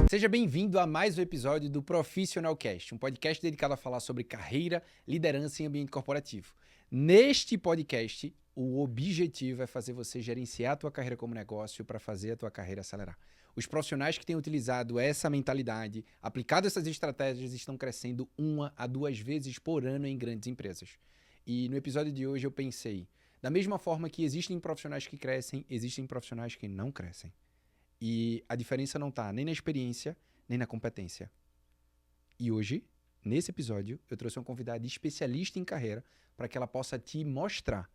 Seja bem-vindo a mais um episódio do Profissional Cast, um podcast dedicado a falar sobre carreira, liderança e ambiente corporativo. Neste podcast, o objetivo é fazer você gerenciar a tua carreira como negócio para fazer a tua carreira acelerar. Os profissionais que têm utilizado essa mentalidade, aplicado essas estratégias, estão crescendo 1 a 2 vezes por ano em grandes empresas. E no episódio de hoje eu pensei, da mesma forma que existem profissionais que crescem, existem profissionais que não crescem. E a diferença não está nem na experiência, nem na competência. E hoje, nesse episódio, eu trouxe uma convidada especialista em carreira para que ela possa te mostrar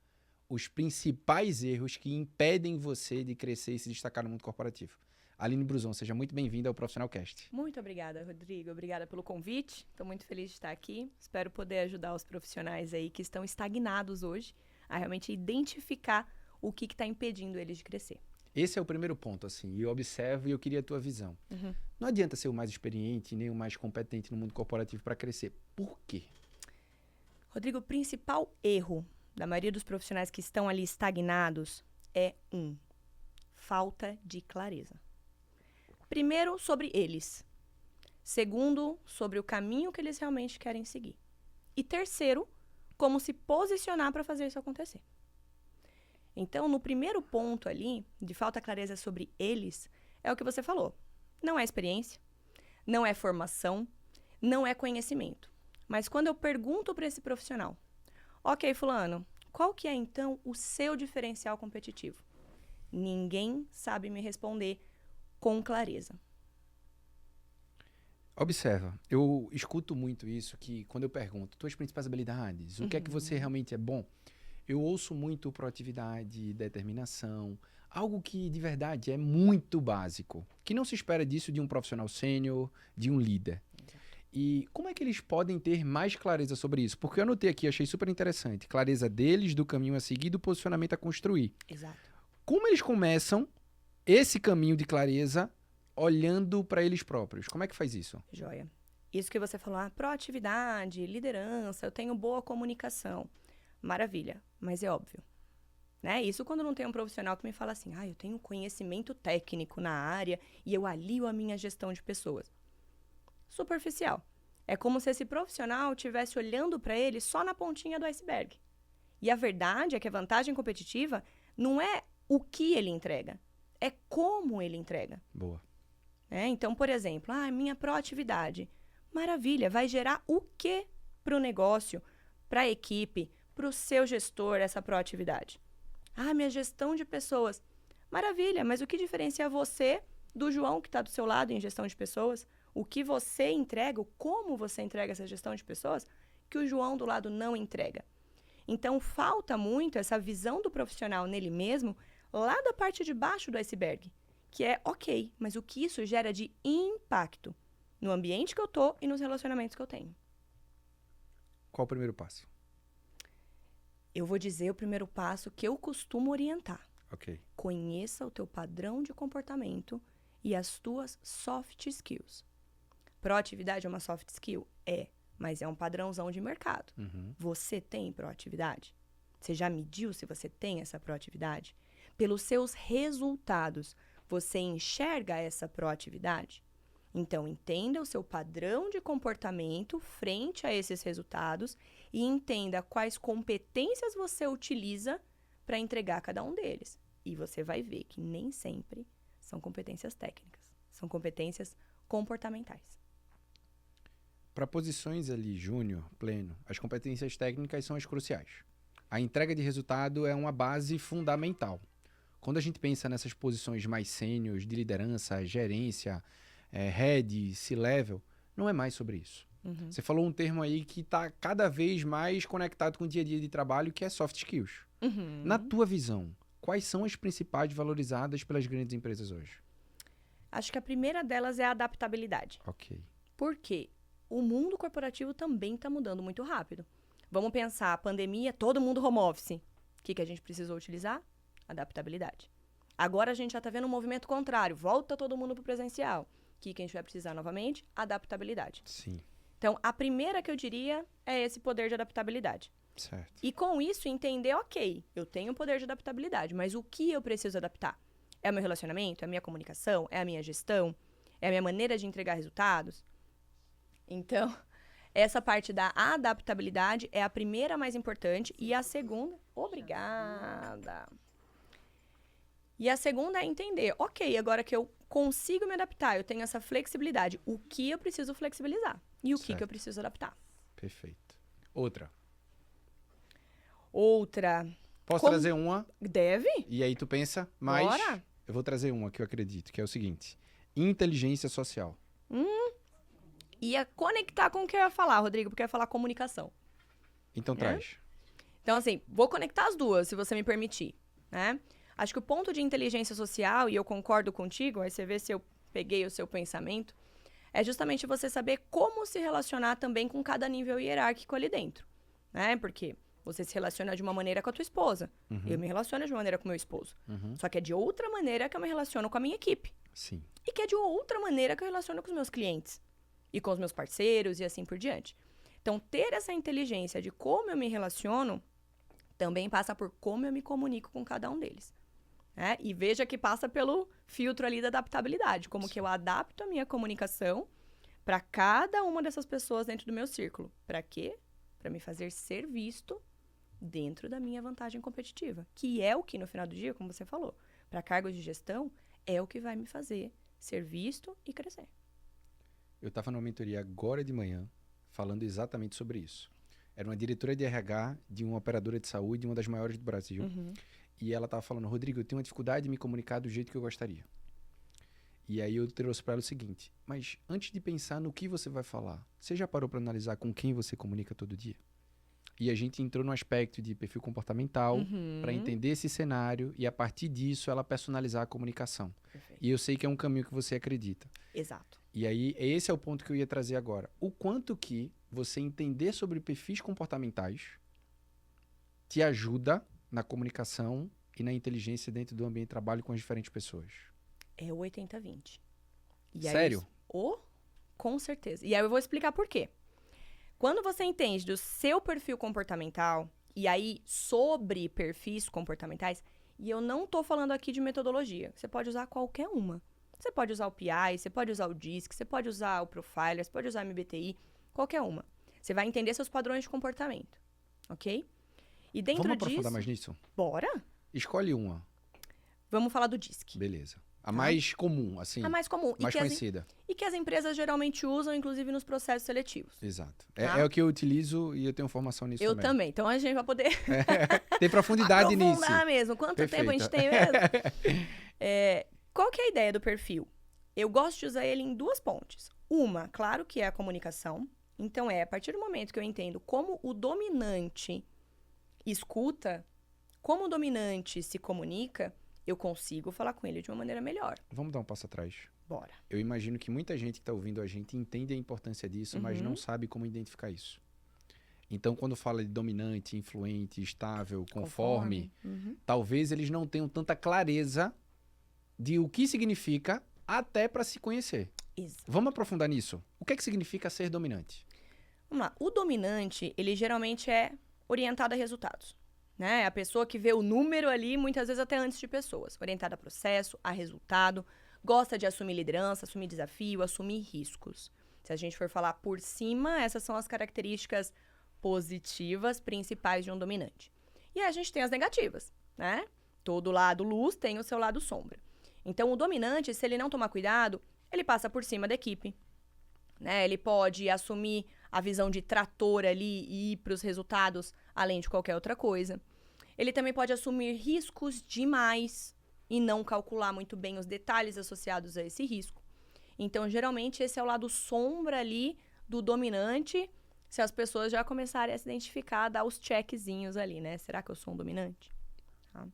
os principais erros que impedem você de crescer e se destacar no mundo corporativo. Aline Bruzon, seja muito bem-vinda ao Profissional Cast. Muito obrigada, Rodrigo. Obrigada pelo convite. Estou muito feliz de estar aqui. Espero poder ajudar os profissionais aí que estão estagnados hoje a realmente identificar o que está impedindo eles de crescer. Esse é o primeiro ponto, assim, eu observo e eu queria a tua visão. Não adianta ser o mais experiente nem o mais competente no mundo corporativo para crescer. Por quê? Rodrigo, o principal erro da maioria dos profissionais que estão ali estagnados é falta de clareza. Primeiro, sobre eles. Segundo, sobre o caminho que eles realmente querem seguir. E terceiro, como se posicionar para fazer isso acontecer. Então, no primeiro ponto ali, de falta de clareza sobre eles, é o que você falou. Não é experiência, não é formação, não é conhecimento. Mas quando eu pergunto para esse profissional, ok, fulano, qual que é então o seu diferencial competitivo? Ninguém sabe me responder com clareza. Observa, eu escuto muito isso, que quando eu pergunto, tuas principais habilidades, o que é que você realmente é bom? Eu ouço muito proatividade, determinação, algo que de verdade é muito básico, que não se espera disso de um profissional sênior, de um líder. E como é que eles podem ter mais clareza sobre isso? Porque eu anotei aqui, achei super interessante, clareza deles, do caminho a seguir, do posicionamento a construir. Exato. Como eles começam esse caminho de clareza olhando para eles próprios? Como é que faz isso? Joia. Isso que você falou, proatividade, liderança, eu tenho boa comunicação. Maravilha, mas é óbvio, né? Isso quando não tem um profissional que me fala assim, eu tenho conhecimento técnico na área e eu alio a minha gestão de pessoas. Superficial. É como se esse profissional estivesse olhando para ele só na pontinha do iceberg. E a verdade é que a vantagem competitiva não é o que ele entrega, é como ele entrega. Boa. Então, por exemplo, minha proatividade. Maravilha, vai gerar o quê para o negócio, para a equipe, para o seu gestor, essa proatividade? Minha gestão de pessoas. Maravilha, mas o que diferencia você do João que está do seu lado em gestão de pessoas? O que você entrega, como você entrega essa gestão de pessoas, que o João do lado não entrega. Então, falta muito essa visão do profissional nele mesmo, lá da parte de baixo do iceberg, que é ok, mas o que isso gera de impacto no ambiente que eu tô e nos relacionamentos que eu tenho. Qual o primeiro passo? Eu vou dizer o primeiro passo que eu costumo orientar. Ok. Conheça o teu padrão de comportamento e as tuas soft skills. Proatividade é uma soft skill? Mas é um padrãozão de mercado. Você tem proatividade? Você já mediu se você tem essa proatividade? Pelos seus resultados, você enxerga essa proatividade? Então, entenda o seu padrão de comportamento frente a esses resultados e entenda quais competências você utiliza para entregar cada um deles. E você vai ver que nem sempre são competências técnicas, são competências comportamentais. Para posições ali, júnior, pleno, as competências técnicas são as cruciais. A entrega de resultado é uma base fundamental. Quando a gente pensa nessas posições mais sêniores, de liderança, gerência, head, C-level, não é mais sobre isso. Você falou um termo aí que está cada vez mais conectado com o dia a dia de trabalho, que é soft skills. Na tua visão, quais são as principais valorizadas pelas grandes empresas hoje? Acho que a primeira delas é a adaptabilidade. Ok. Por quê? O mundo corporativo também está mudando muito rápido. Vamos pensar, a pandemia, todo mundo home office. O que a gente precisou utilizar? Adaptabilidade. Agora a gente já está vendo um movimento contrário. Volta todo mundo para o presencial. O que a gente vai precisar novamente? Adaptabilidade. Sim. Então, a primeira que eu diria é esse poder de adaptabilidade. Certo. E com isso entender, ok, eu tenho poder de adaptabilidade, mas o que eu preciso adaptar? É o meu relacionamento? É a minha comunicação? É a minha gestão? É a minha maneira de entregar resultados? Então, essa parte da adaptabilidade é a primeira mais importante e a segunda... Obrigada! E a segunda é entender, ok, agora que eu consigo me adaptar, eu tenho essa flexibilidade, o que eu preciso flexibilizar e o que eu preciso adaptar. Perfeito. Outra. Posso trazer uma? Deve? E aí tu pensa, mas Bora. Eu vou trazer uma que eu acredito, que é o seguinte. Inteligência social. Ia conectar com o que eu ia falar, Rodrigo, porque eu ia falar comunicação. Então traz. Então, assim, vou conectar as duas, se você me permitir, né? Acho que o ponto de inteligência social, e eu concordo contigo, aí você vê se eu peguei o seu pensamento, é justamente você saber como se relacionar também com cada nível hierárquico ali dentro, né? Porque você se relaciona de uma maneira com a tua esposa, eu me relaciono de uma maneira com o meu esposo. Só que é de outra maneira que eu me relaciono com a minha equipe. Sim. E que é de outra maneira que eu relaciono com os meus clientes. E com os meus parceiros e assim por diante. Então, ter essa inteligência de como eu me relaciono também passa por como eu me comunico com cada um deles. Né? E veja que passa pelo filtro ali da adaptabilidade. Como que eu adapto a minha comunicação para cada uma dessas pessoas dentro do meu círculo. Para quê? Para me fazer ser visto dentro da minha vantagem competitiva. Que é o que, no final do dia, como você falou, para cargos de gestão, é o que vai me fazer ser visto e crescer. Eu estava numa mentoria agora de manhã falando exatamente sobre isso. Era uma diretora de RH de uma operadora de saúde, uma das maiores do Brasil. E ela estava falando, Rodrigo, eu tenho uma dificuldade de me comunicar do jeito que eu gostaria. E aí eu trouxe para ela o seguinte, mas antes de pensar no que você vai falar, você já parou para analisar com quem você comunica todo dia? E a gente entrou no aspecto de perfil comportamental para entender esse cenário e a partir disso ela personalizar a comunicação. Perfeito. E eu sei que é um caminho que você acredita. Exato. E aí, esse é o ponto que eu ia trazer agora. O quanto que você entender sobre perfis comportamentais te ajuda na comunicação e na inteligência dentro do ambiente de trabalho com as diferentes pessoas. É o 80-20. Sério? Com certeza. E aí eu vou explicar por quê. Quando você entende do seu perfil comportamental, e aí sobre perfis comportamentais, e eu não tô falando aqui de metodologia, você pode usar qualquer uma. Você pode usar o PI, você pode usar o DISC, você pode usar o Profiler, você pode usar o MBTI, qualquer uma. Você vai entender seus padrões de comportamento, ok? E dentro Vamos disso... aprofundar mais nisso? Bora? Escolhe uma. Vamos falar do DISC. Beleza. A mais comum, assim. A mais comum. Mais conhecida. E que as empresas geralmente usam, inclusive, nos processos seletivos. Exato. Tá? É o que eu utilizo e eu tenho formação nisso Eu também. Então, a gente vai poder... Tem profundidade nisso. Aprofundar mesmo. Quanto tempo a gente tem mesmo? Qual que é a ideia do perfil? Eu gosto de usar ele em duas pontes. Uma, claro que é a comunicação. Então, a partir do momento que eu entendo como o dominante escuta, como o dominante se comunica, eu consigo falar com ele de uma maneira melhor. Vamos dar um passo atrás. Bora. Eu imagino que muita gente que está ouvindo a gente entende a importância disso, mas não sabe como identificar isso. Então, quando fala de dominante, influente, estável, conforme. Talvez eles não tenham tanta clareza de o que significa até para se conhecer. Exato. Vamos aprofundar nisso. O que é que significa ser dominante? Vamos lá. O dominante, ele geralmente é orientado a resultados. Né? É a pessoa que vê o número ali, muitas vezes até antes de pessoas. Orientada a processo, a resultado. Gosta de assumir liderança, assumir desafio, assumir riscos. Se a gente for falar por cima, essas são as características positivas principais de um dominante. E aí a gente tem as negativas, né? Todo lado luz tem o seu lado sombra. Então, o dominante, se ele não tomar cuidado, ele passa por cima da equipe, né? Ele pode assumir a visão de trator ali e ir para os resultados, além de qualquer outra coisa. Ele também pode assumir riscos demais e não calcular muito bem os detalhes associados a esse risco. Então, geralmente, esse é o lado sombra ali do dominante, se as pessoas já começarem a se identificar, dar os checkzinhos ali, né? Será que eu sou um dominante? Tá.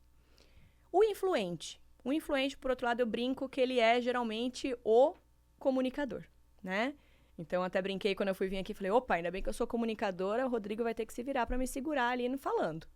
O influente, por outro lado, eu brinco que ele é geralmente o comunicador, né? Então, até brinquei quando eu fui vir aqui, falei, opa, ainda bem que eu sou comunicadora, o Rodrigo vai ter que se virar para me segurar ali no falando.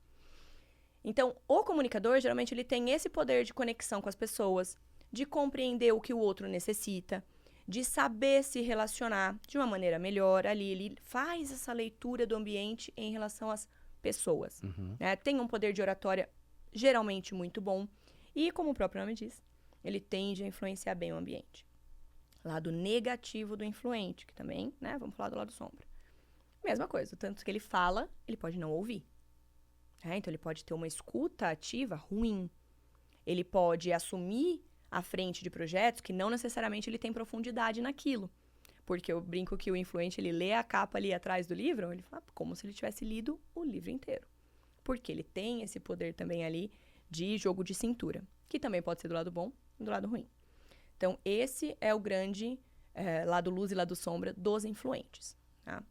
Então, o comunicador, geralmente, ele tem esse poder de conexão com as pessoas, de compreender o que o outro necessita, de saber se relacionar de uma maneira melhor ali. Ele faz essa leitura do ambiente em relação às pessoas. Né? Tem um poder de oratória geralmente muito bom. E, como o próprio nome diz, ele tende a influenciar bem o ambiente. Lado negativo do influente, que também, né? Vamos falar do lado sombra. Mesma coisa, tanto que ele fala, ele pode não ouvir. Então, ele pode ter uma escuta ativa ruim. Ele pode assumir à frente de projetos que não necessariamente ele tem profundidade naquilo. Porque eu brinco que o influente, ele lê a capa ali atrás do livro, ele fala como se ele tivesse lido o livro inteiro. Porque ele tem esse poder também ali de jogo de cintura, que também pode ser do lado bom e do lado ruim. Então, esse é o grande lado luz e lado sombra dos influentes. Tá?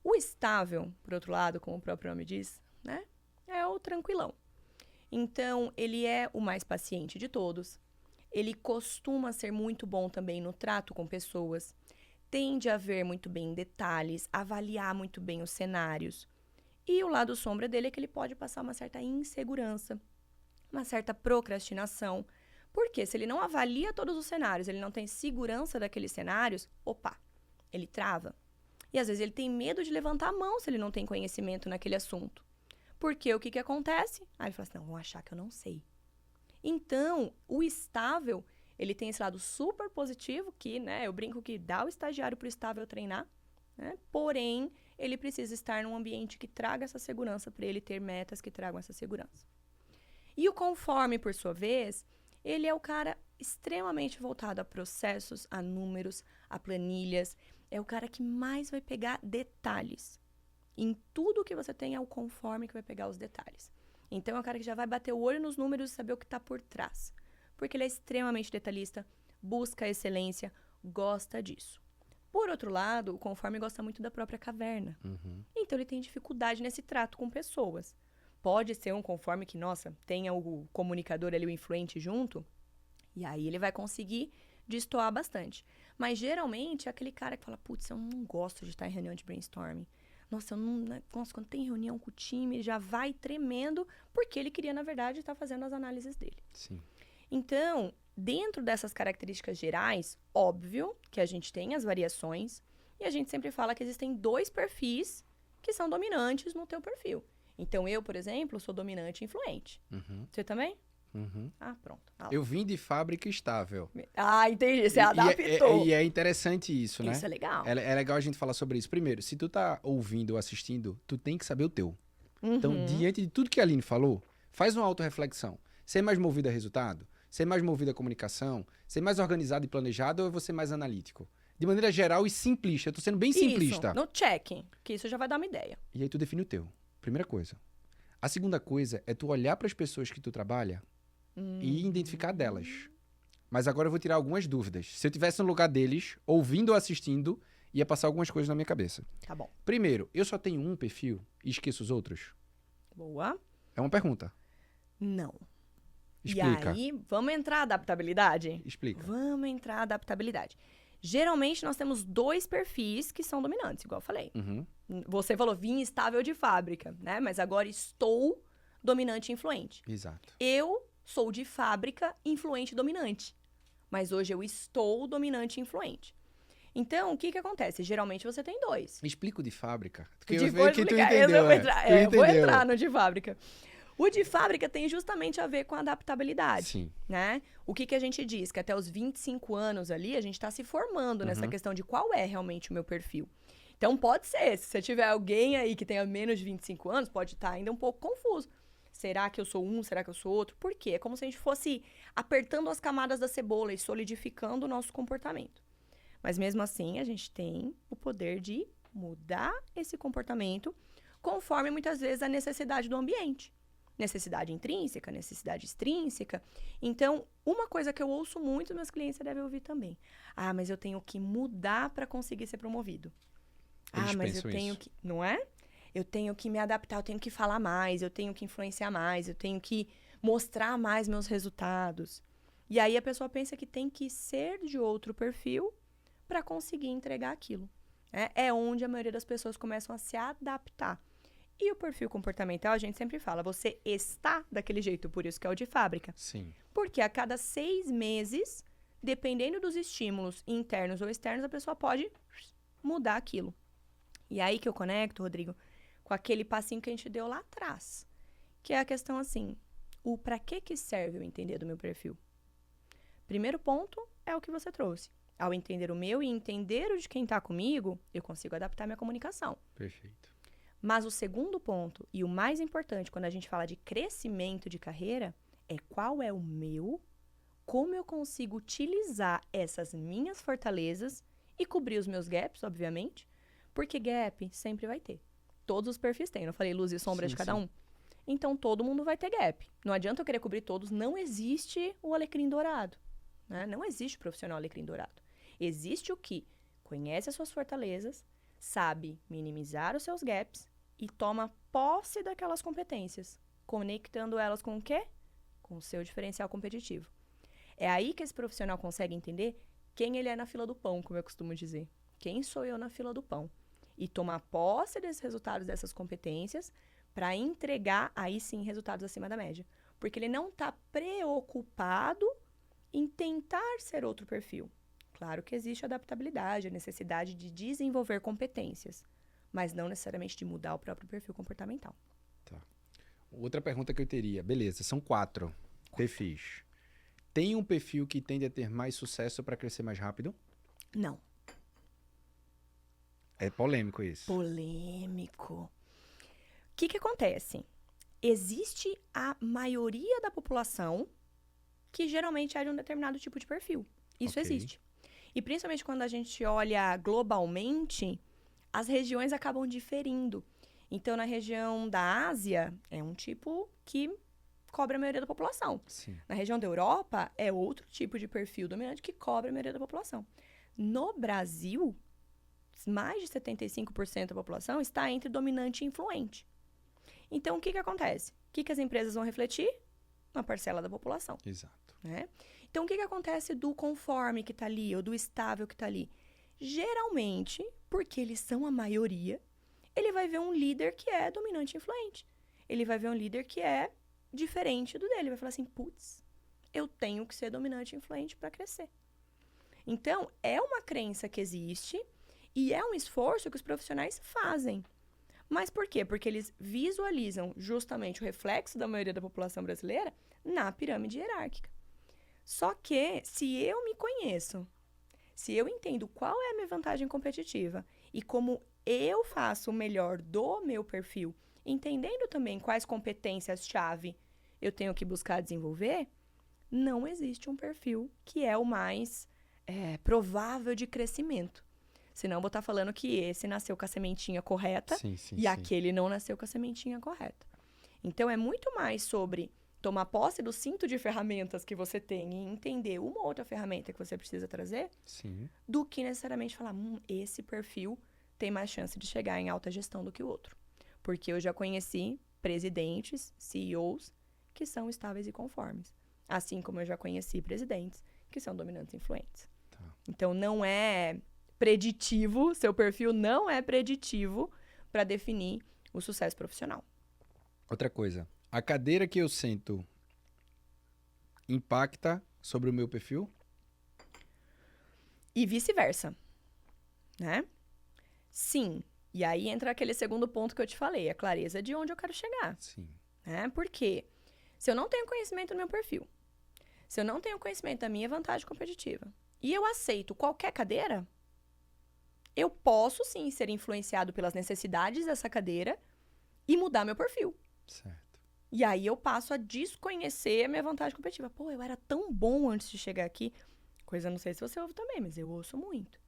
O estável, por outro lado, como o próprio nome diz, né, é o tranquilão. Então, ele é o mais paciente de todos. Ele costuma ser muito bom também no trato com pessoas. Tende a ver muito bem em detalhes, avaliar muito bem os cenários. E o lado sombra dele é que ele pode passar uma certa insegurança, uma certa procrastinação. Porque se ele não avalia todos os cenários, ele não tem segurança daqueles cenários, ele trava. E às vezes ele tem medo de levantar a mão se ele não tem conhecimento naquele assunto. Porque o que acontece? Aí ele fala assim, não, vão achar que eu não sei. Então, o estável, ele tem esse lado super positivo, que, né, eu brinco que dá o estagiário para o estável treinar, né? Porém, ele precisa estar num ambiente que traga essa segurança para ele ter metas que tragam essa segurança. E o conforme, por sua vez, ele é o cara extremamente voltado a processos, a números, a planilhas. É o cara que mais vai pegar detalhes. Em tudo que você tem é o conforme que vai pegar os detalhes. Então, é o cara que já vai bater o olho nos números e saber o que está por trás. Porque ele é extremamente detalhista, busca a excelência, gosta disso. Por outro lado, o conforme gosta muito da própria caverna. Então, ele tem dificuldade nesse trato com pessoas. Pode ser um conforme que, nossa, tenha o comunicador ali, o influente junto, e aí ele vai conseguir destoar bastante. Mas, geralmente, é aquele cara que fala, putz, eu não gosto de estar em reunião de brainstorming. Nossa, quando tem reunião com o time, ele já vai tremendo, porque ele queria, na verdade, estar fazendo as análises dele. Sim. Então, dentro dessas características gerais, óbvio que a gente tem as variações, e a gente sempre fala que existem 2 perfis que são dominantes no teu perfil. Então, eu, por exemplo, sou dominante e influente. Você também? Ah, pronto. Eu vim de fábrica estável. Ah, entendi. Você adaptou. E é interessante isso, né? Isso é legal. É legal a gente falar sobre isso. Primeiro, se tu tá ouvindo ou assistindo, tu tem que saber o teu. Então, diante de tudo que a Aline falou, faz uma autorreflexão. Ser mais movido a resultado? Ser mais movido a comunicação? Ser mais organizado e planejado ou é você mais analítico? De maneira geral e simplista. Eu tô sendo bem simplista. Isso, no check, que isso já vai dar uma ideia. E aí tu define o teu. Primeira coisa. A segunda coisa é tu olhar para as pessoas que tu trabalha e identificar delas. Mas agora eu vou tirar algumas dúvidas. Se eu tivesse no lugar deles, ouvindo ou assistindo, ia passar algumas coisas na minha cabeça. Tá bom. Primeiro, eu só tenho um perfil e esqueço os outros? Boa. É uma pergunta. Não. Explica. E aí, vamos entrar a adaptabilidade? Explica. Vamos entrar a adaptabilidade. Geralmente, nós temos 2 perfis que são dominantes, igual eu falei. Você falou, vim estável de fábrica, né? Mas agora estou dominante e influente. Exato. Eu sou de fábrica influente e dominante. Mas hoje eu estou dominante e influente. Então, o que acontece? Geralmente você tem 2. Explica o de fábrica. Porque eu eu vejo que tu entendeu. Vou entrar no de fábrica. O de fábrica tem justamente a ver com a adaptabilidade. Sim. Né? O que a gente diz? Que até os 25 anos ali, a gente está se formando nessa questão de qual é realmente o meu perfil. Então, pode ser. Se você tiver alguém aí que tenha menos de 25 anos, pode estar ainda um pouco confuso. Será que eu sou um? Será que eu sou outro? Por quê? É como se a gente fosse apertando as camadas da cebola e solidificando o nosso comportamento. Mas mesmo assim, a gente tem o poder de mudar esse comportamento conforme, muitas vezes, a necessidade do ambiente. Necessidade intrínseca, necessidade extrínseca. Então, uma coisa que eu ouço muito, meus clientes devem ouvir também. Ah, mas eu tenho que mudar para conseguir ser promovido. Eles mas eu pensam tenho isso. que... Não é? Eu tenho que me adaptar, eu tenho que falar mais, eu tenho que influenciar mais, eu tenho que mostrar mais meus resultados. E aí a pessoa pensa que tem que ser de outro perfil para conseguir entregar aquilo. É onde a maioria das pessoas começam a se adaptar. E o perfil comportamental, a gente sempre fala, você está daquele jeito, por isso que é o de fábrica. Sim. Porque a cada 6 meses, dependendo dos estímulos internos ou externos, a pessoa pode mudar aquilo. E aí que eu conecto, Rodrigo, com aquele passinho que a gente deu lá atrás. Que é a questão assim, o para que serve eu entender do meu perfil? Primeiro ponto é o que você trouxe. Ao entender o meu e entender o de quem está comigo, eu consigo adaptar minha comunicação. Perfeito. Mas o segundo ponto, e o mais importante quando a gente fala de crescimento de carreira, é qual é o meu, como eu consigo utilizar essas minhas fortalezas e cobrir os meus gaps, obviamente, porque gap sempre vai ter. Todos os perfis têm, eu falei luz e sombra de cada um. Então, todo mundo vai ter gap. Não adianta eu querer cobrir todos, não existe o alecrim dourado. Né? Não existe o profissional alecrim dourado. Existe o que conhece as suas fortalezas, sabe minimizar os seus gaps e toma posse daquelas competências, conectando elas com o quê? Com o seu diferencial competitivo. É aí que esse profissional consegue entender quem ele é na fila do pão, como eu costumo dizer. Quem sou eu na fila do pão? E tomar posse desses resultados, dessas competências, para entregar, aí sim, resultados acima da média. Porque ele não está preocupado em tentar ser outro perfil. Claro que existe adaptabilidade, a necessidade de desenvolver competências, mas não necessariamente de mudar o próprio perfil comportamental. Tá. Outra pergunta que eu teria. Beleza, são 4 perfis. Tem um perfil que tende a ter mais sucesso para crescer mais rápido? Não. É polêmico isso. Polêmico. O que acontece? Existe a maioria da população que geralmente é de um determinado tipo de perfil. Isso existe. E principalmente quando a gente olha globalmente, as regiões acabam diferindo. Então, na região da Ásia, é um tipo que cobre a maioria da população. Sim. Na região da Europa, é outro tipo de perfil dominante que cobre a maioria da população. No Brasil, mais de 75% da população está entre dominante e influente. Então, o que acontece? O que as empresas vão refletir? Uma parcela da população. Exato. Né? Então, o que acontece do conforme que está ali, ou do estável que está ali? Geralmente, porque eles são a maioria, ele vai ver um líder que é dominante e influente. Ele vai ver um líder que é diferente do dele. Vai falar assim, putz, eu tenho que ser dominante e influente para crescer. Então, é uma crença que existe e é um esforço que os profissionais fazem. Mas por quê? Porque eles visualizam justamente o reflexo da maioria da população brasileira na pirâmide hierárquica. Só que, se eu me conheço, se eu entendo qual é a minha vantagem competitiva e como eu faço o melhor do meu perfil, entendendo também quais competências-chave eu tenho que buscar desenvolver, não existe um perfil que é o mais provável de crescimento. Senão eu vou estar falando que esse nasceu com a sementinha correta e aquele não nasceu com a sementinha correta. Então, é muito mais sobre tomar posse do cinto de ferramentas que você tem e entender uma outra ferramenta que você precisa trazer, do que necessariamente falar, esse perfil tem mais chance de chegar em alta gestão do que o outro. Porque eu já conheci presidentes, CEOs, que são estáveis e conformes. Assim como eu já conheci presidentes que são dominantes e influentes. Tá. Então, não é preditivo, seu perfil não é preditivo para definir o sucesso profissional. Outra coisa, a cadeira que eu sento impacta sobre o meu perfil? E vice-versa, né? Sim. E aí entra aquele segundo ponto que eu te falei, a clareza de onde eu quero chegar. Sim. Né? Porque se eu não tenho conhecimento do meu perfil, se eu não tenho conhecimento da minha vantagem competitiva, e eu aceito qualquer cadeira, eu posso sim ser influenciado pelas necessidades dessa cadeira e mudar meu perfil. Certo. E aí eu passo a desconhecer a minha vantagem competitiva. Pô, eu era tão bom antes de chegar aqui. Coisa, não sei se você ouve também, mas eu ouço muito.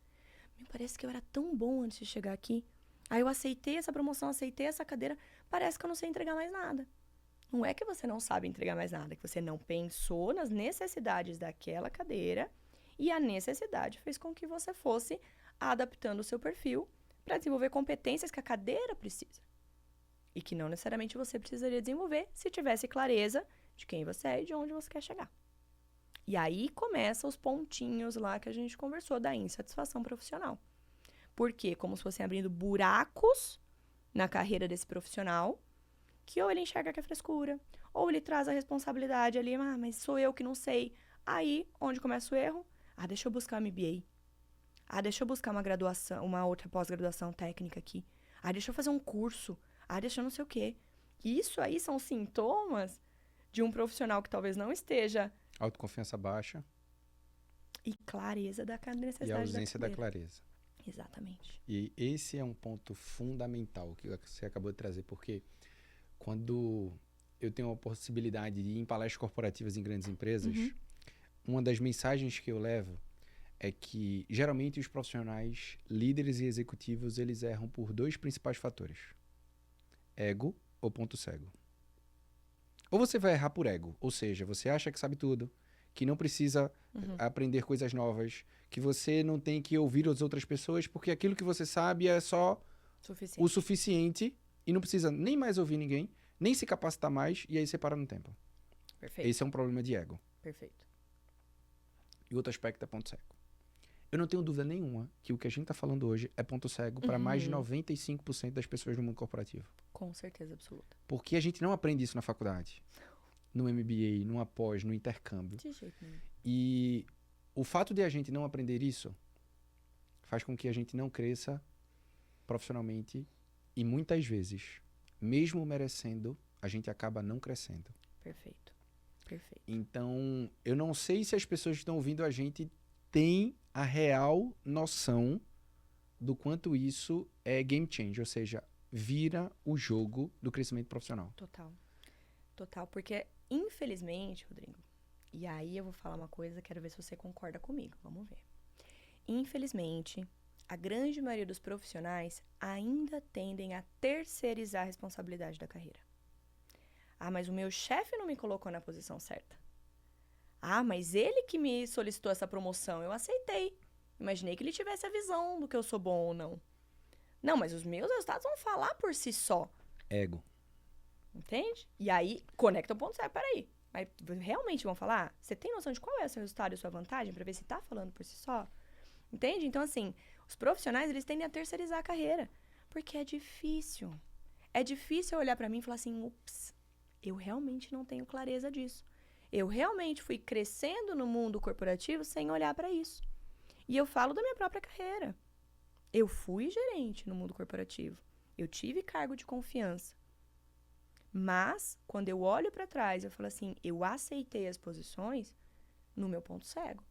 Me parece que eu era tão bom antes de chegar aqui. Aí eu aceitei essa promoção, aceitei essa cadeira. Parece que eu não sei entregar mais nada. Não é que você não sabe entregar mais nada, é que você não pensou nas necessidades daquela cadeira e a necessidade fez com que você fosse adaptando o seu perfil para desenvolver competências que a cadeira precisa. E que não necessariamente você precisaria desenvolver se tivesse clareza de quem você é e de onde você quer chegar. E aí começam os pontinhos lá que a gente conversou da insatisfação profissional. Por quê? Como se fossem abrindo buracos na carreira desse profissional, que ou ele enxerga que é frescura, ou ele traz a responsabilidade ali, mas sou eu que não sei. Aí, onde começa o erro? Deixa eu buscar um MBA. Deixa eu buscar uma graduação, uma outra pós-graduação técnica aqui. Deixa eu fazer um curso. Ah, deixa eu não sei o quê. Isso aí são sintomas de um profissional que talvez não esteja... Autoconfiança baixa. E clareza da necessidade E a ausência da carreira. clareza. Exatamente. E esse é um ponto fundamental que você acabou de trazer, porque quando eu tenho a possibilidade de ir em palestras corporativas em grandes empresas, uma das mensagens que eu levo é que, geralmente, os profissionais, líderes e executivos, eles erram por 2 principais fatores. Ego ou ponto cego. Ou você vai errar por ego, ou seja, você acha que sabe tudo, que não precisa aprender coisas novas, que você não tem que ouvir as outras pessoas, porque aquilo que você sabe é só o suficiente e não precisa nem mais ouvir ninguém, nem se capacitar mais, e aí você para no tempo. Perfeito. Esse é um problema de ego. Perfeito. E outro aspecto é ponto cego. Eu não tenho dúvida nenhuma que o que a gente está falando hoje é ponto cego para mais de 95% das pessoas no mundo corporativo. Com certeza absoluta. Porque a gente não aprende isso na faculdade, no MBA, no após, no intercâmbio. De jeito nenhum. E o fato de a gente não aprender isso faz com que a gente não cresça profissionalmente e muitas vezes, mesmo merecendo, a gente acaba não crescendo. Perfeito. Perfeito. Então, eu não sei se as pessoas que estão ouvindo a gente têm a real noção do quanto isso é game changer, ou seja, vira o jogo do crescimento profissional. Total. Total, porque infelizmente, Rodrigo, e aí eu vou falar uma coisa, quero ver se você concorda comigo, vamos ver. Infelizmente, a grande maioria dos profissionais ainda tendem a terceirizar a responsabilidade da carreira. Ah, mas o meu chefe não me colocou na posição certa. Ah, mas ele que me solicitou essa promoção, eu aceitei. Imaginei que ele tivesse a visão do que eu sou bom ou não. Não, mas os meus resultados vão falar por si só. Ego. Entende? E aí, conecta o ponto certo. Peraí, mas realmente vão falar? Você tem noção de qual é o seu resultado e a sua vantagem para ver se tá falando por si só? Entende? Então, assim, os profissionais, eles tendem a terceirizar a carreira. Porque é difícil. É difícil olhar para mim e falar assim, ups, eu realmente não tenho clareza disso. Eu realmente fui crescendo no mundo corporativo sem olhar para isso. E eu falo da minha própria carreira. Eu fui gerente no mundo corporativo. Eu tive cargo de confiança. Mas, quando eu olho para trás, eu falo assim, eu aceitei as posições no meu ponto cego.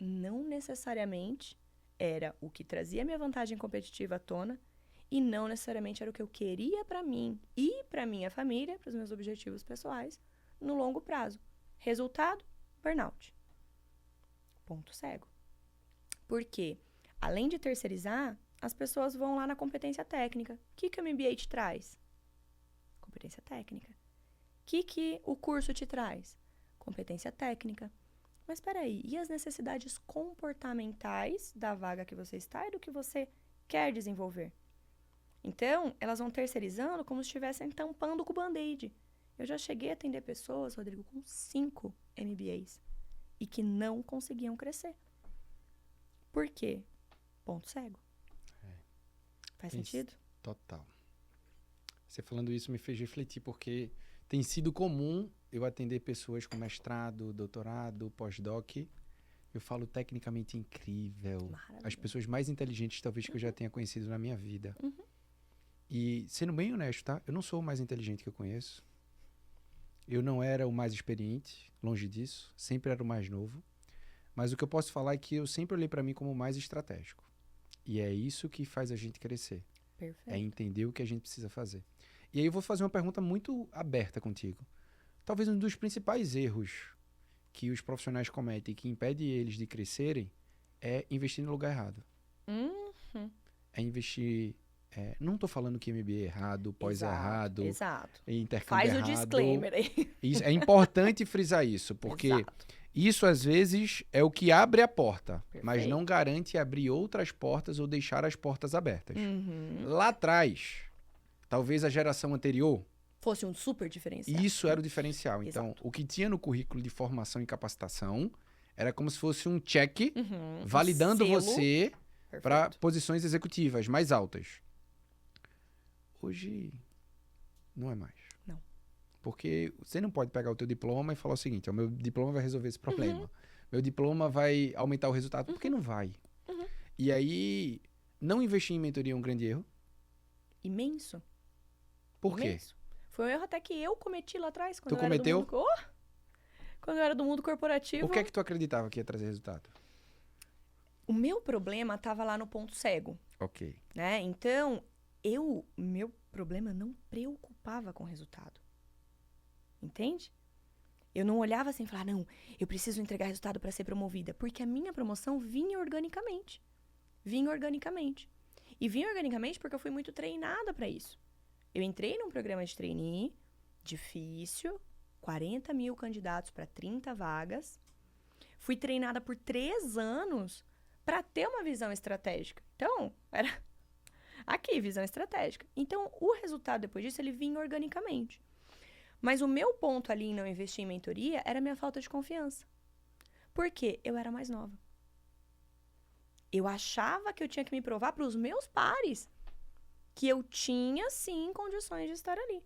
Não necessariamente era o que trazia minha vantagem competitiva à tona e não necessariamente era o que eu queria para mim e para minha família, para os meus objetivos pessoais, no longo prazo. Resultado, burnout. Ponto cego. Por quê? Além de terceirizar, as pessoas vão lá na competência técnica. O que o MBA te traz? Competência técnica. O que o curso te traz? Competência técnica. Mas espera aí, e as necessidades comportamentais da vaga que você está e do que você quer desenvolver? Então, elas vão terceirizando como se estivessem tampando com o band-aid. Eu já cheguei a atender pessoas, Rodrigo, com 5 MBAs e que não conseguiam crescer. Por quê? Ponto cego. Faz sentido? Total. Você falando isso me fez refletir, porque tem sido comum eu atender pessoas com mestrado, doutorado, pós-doc. Eu falo tecnicamente incrível. As pessoas mais inteligentes, talvez, que eu já tenha conhecido na minha vida. E, sendo bem honesto, tá? Eu não sou o mais inteligente que eu conheço. Eu não era o mais experiente, longe disso. Sempre era o mais novo. Mas o que eu posso falar é que eu sempre olhei para mim como o mais estratégico. E é isso que faz a gente crescer. Perfeito. É entender o que a gente precisa fazer. E aí eu vou fazer uma pergunta muito aberta contigo. Talvez um dos principais erros que os profissionais cometem, que impede eles de crescerem, é investir no lugar errado. É investir... não estou falando que MBA é errado, pós é errado, intercâmbio Faz errado. o disclaimer aí. Isso, é importante frisar isso, porque isso às vezes é o que abre a porta, mas não garante abrir outras portas ou deixar as portas abertas. Lá atrás, talvez a geração anterior... fosse um super diferencial. Isso era o diferencial. Então, o que tinha no currículo de formação e capacitação era como se fosse um check validando você para posições executivas mais altas. Hoje, não é mais. Não. Porque você não pode pegar o teu diploma e falar o seguinte, o meu diploma vai resolver esse problema. Meu diploma vai aumentar o resultado, porque não vai. E aí, não investir em mentoria é um grande erro. Imenso. Por quê? Imenso. Foi um erro até que eu cometi lá atrás. Quando Tu eu era do cometeu? mundo quando eu era do mundo corporativo. O que é que tu acreditava que ia trazer resultado? O meu problema estava lá no ponto cego, Ok. né? Então, meu problema não preocupava com o resultado. Entende? Eu não olhava assim e falava, não, eu preciso entregar resultado para ser promovida. Porque a minha promoção vinha organicamente. Vinha organicamente. E vinha organicamente porque eu fui muito treinada para isso. Eu entrei num programa de trainee, difícil, 40 mil candidatos para 30 vagas. Fui treinada por 3 anos para ter uma visão estratégica. Então, era aqui, visão estratégica. Então, o resultado depois disso, ele vinha organicamente. Mas o meu ponto ali em não investir em mentoria era a minha falta de confiança. Por quê? Eu era mais nova. Eu achava que eu tinha que me provar para os meus pares que eu tinha, sim, condições de estar ali.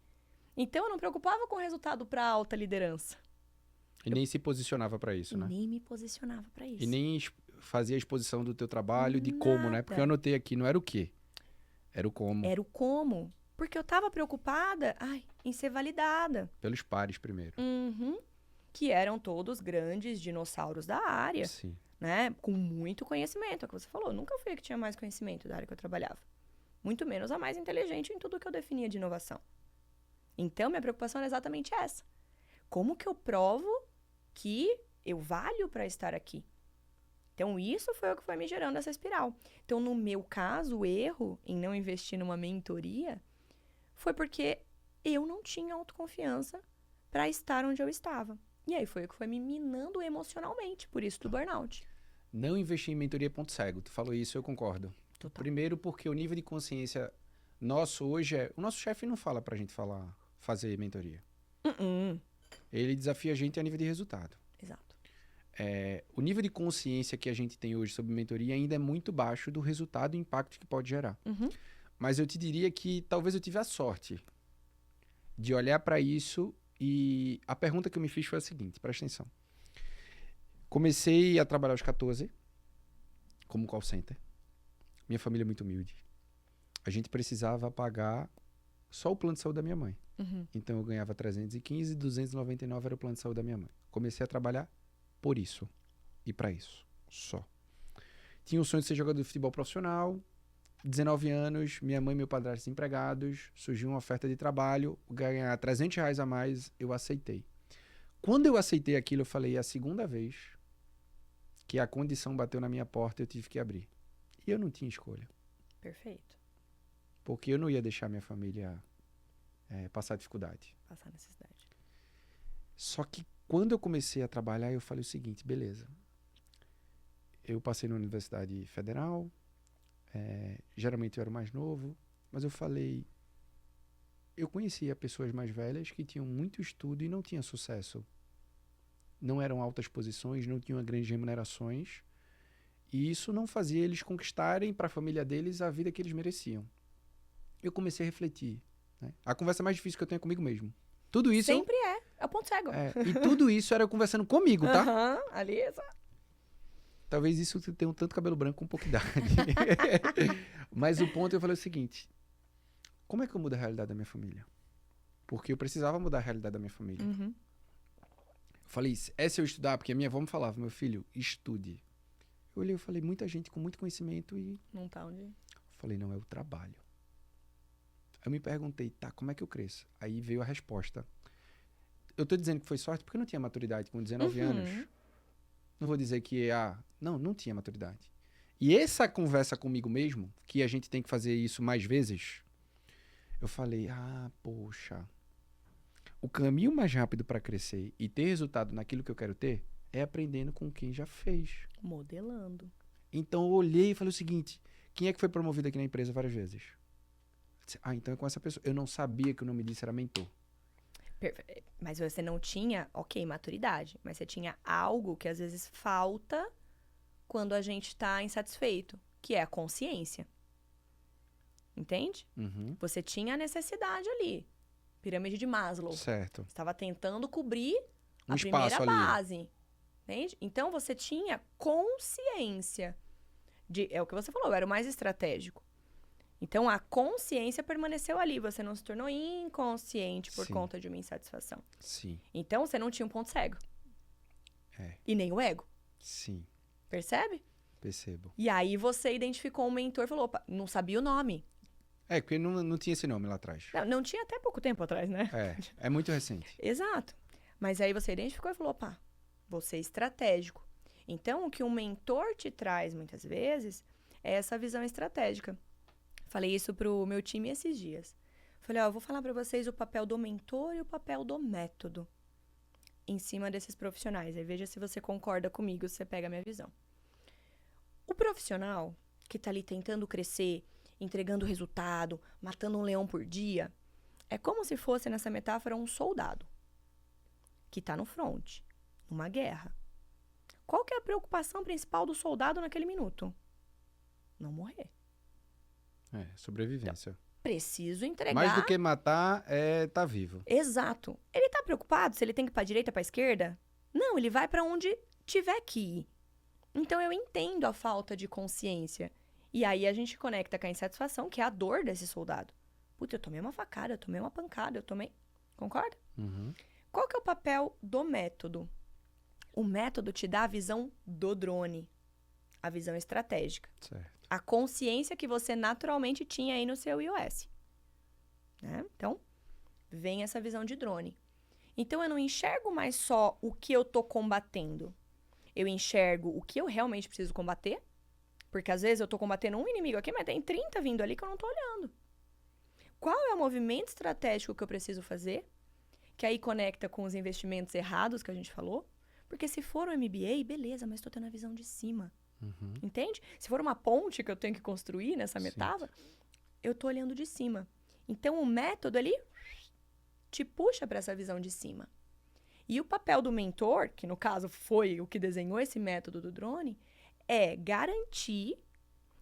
Então, eu não preocupava com o resultado para alta liderança. E nem se posicionava para isso, né? Nem me posicionava para isso. E nem fazia a exposição do teu trabalho, de como, né? Porque eu anotei aqui, não era o quê? Era o como. Era o como. Porque eu estava preocupada em ser validada. Pelos pares primeiro. Uhum. Que eram todos grandes dinossauros da área. Sim. Né? Com muito conhecimento. É o que você falou. Nunca fui a que tinha mais conhecimento da área que eu trabalhava. Muito menos a mais inteligente em tudo que eu definia de inovação. Então, minha preocupação era exatamente essa. Como que eu provo que eu valho para estar aqui? Então, isso foi o que foi me gerando essa espiral. Então, no meu caso, o erro em não investir numa mentoria foi porque eu não tinha autoconfiança para estar onde eu estava. E aí foi o que foi me minando emocionalmente, por isso do burnout. Não investir em mentoria é ponto cego. Tu falou isso, eu concordo. Total. Primeiro porque o nível de consciência nosso hoje é... O nosso chefe não fala pra gente fazer mentoria. Ele desafia a gente a nível de resultado. Exato. O nível de consciência que a gente tem hoje sobre mentoria ainda é muito baixo do resultado e impacto que pode gerar. Uhum. Mas eu te diria que talvez eu tive a sorte de olhar para isso e a pergunta que eu me fiz foi a seguinte, presta atenção. Comecei a trabalhar aos 14 como call center. Minha família é muito humilde. A gente precisava pagar só o plano de saúde da minha mãe. Uhum. Então eu ganhava 315 e 299 era o plano de saúde da minha mãe. Comecei a trabalhar por isso e para isso, só. Tinha o sonho de ser jogador de futebol profissional. 19 anos, minha mãe e meu padrasto desempregados, surgiu uma oferta de trabalho, ganhar R$300 a mais, eu aceitei. Quando eu aceitei aquilo, eu falei, é a segunda vez que a condição bateu na minha porta, eu tive que abrir. E eu não tinha escolha. Perfeito. Porque eu não ia deixar minha família passar dificuldade. Passar necessidade. Só que quando eu comecei a trabalhar, eu falei o seguinte, beleza. Eu passei na Universidade Federal, geralmente eu era o mais novo, mas eu falei, eu conhecia pessoas mais velhas que tinham muito estudo e não tinham sucesso. Não eram altas posições, não tinham grandes remunerações, e isso não fazia eles conquistarem para a família deles a vida que eles mereciam. Eu comecei a refletir. Né? A conversa mais difícil que eu tenho é comigo mesmo. Tudo isso... Sempre é o ponto cego. E tudo isso era eu conversando comigo, tá? Ali, exato. Talvez isso tenha um tanto cabelo branco com um pouco de idade. Mas o ponto, eu falei o seguinte, como é que eu mudo a realidade da minha família? Porque eu precisava mudar a realidade da minha família. Uhum. Eu falei, se eu estudar, porque a minha avó me falava, meu filho, estude. Eu olhei, eu falei, muita gente com muito conhecimento e... Não tá onde... Eu falei, não, é o trabalho. Aí eu me perguntei, tá, como é que eu cresço? Aí veio a resposta. Eu tô dizendo que foi sorte porque eu não tinha maturidade com 19 anos. Não vou dizer que não tinha maturidade. E essa conversa comigo mesmo, que a gente tem que fazer isso mais vezes, eu falei, poxa, o caminho mais rápido para crescer e ter resultado naquilo que eu quero ter é aprendendo com quem já fez. Modelando. Então eu olhei e falei o seguinte, quem é que foi promovido aqui na empresa várias vezes? Eu disse, então é com essa pessoa. Eu não sabia que o nome disso era mentor. Mas você não tinha, maturidade, mas você tinha algo que às vezes falta quando a gente está insatisfeito, que é a consciência. Entende? Uhum. Você tinha a necessidade ali. Pirâmide de Maslow. Certo. Você estava tentando cobrir a espaço primeira ali. base. Entende? Então você tinha consciência é o que você falou, era o mais estratégico. Então, a consciência permaneceu ali. Você não se tornou inconsciente por Sim. conta de uma insatisfação. Sim. Então, você não tinha um ponto cego. É. E nem o ego. Sim. Percebe? Percebo. E aí, você identificou um mentor e falou, opa, não sabia o nome. É, porque não tinha esse nome lá atrás. Não tinha até pouco tempo atrás, né? É muito recente. Exato. Mas aí você identificou e falou, opa, vou ser estratégico. Então, o que um mentor te traz, muitas vezes, é essa visão estratégica. Falei isso pro meu time esses dias. Falei, ó, eu vou falar para vocês o papel do mentor e o papel do método em cima desses profissionais. Aí veja se você concorda comigo, se você pega a minha visão. O profissional que tá ali tentando crescer, entregando resultado, matando um leão por dia, é como se fosse, nessa metáfora, um soldado que tá no front, numa guerra. Qual que é a preocupação principal do soldado naquele minuto? Não morrer. Sobrevivência. Preciso entregar. Mais do que matar, tá vivo. Exato. Ele tá preocupado se ele tem que ir pra direita, pra esquerda? Não, ele vai pra onde tiver que ir. Então eu entendo a falta de consciência. E aí a gente conecta com a insatisfação, que é a dor desse soldado. Puta, eu tomei uma facada, eu tomei uma pancada, eu tomei... Concorda? Uhum. Qual que é o papel do método? O método te dá a visão do drone. A visão estratégica. Certo. A consciência que você naturalmente tinha aí no seu iOS. Né? Então, vem essa visão de drone. Então, eu não enxergo mais só o que eu tô combatendo. Eu enxergo o que eu realmente preciso combater. Porque, às vezes, eu tô combatendo um inimigo aqui, mas tem 30 vindo ali que eu não tô olhando. Qual é o movimento estratégico que eu preciso fazer? Que aí conecta com os investimentos errados que a gente falou. Porque se for um MBA, beleza, mas tô tendo a visão de cima. Uhum. Entende? Se for uma ponte que eu tenho que construir nessa Sim. metáfora, eu tô olhando de cima. Então, o método ali te puxa para essa visão de cima. E o papel do mentor, que no caso foi o que desenhou esse método do drone, é garantir,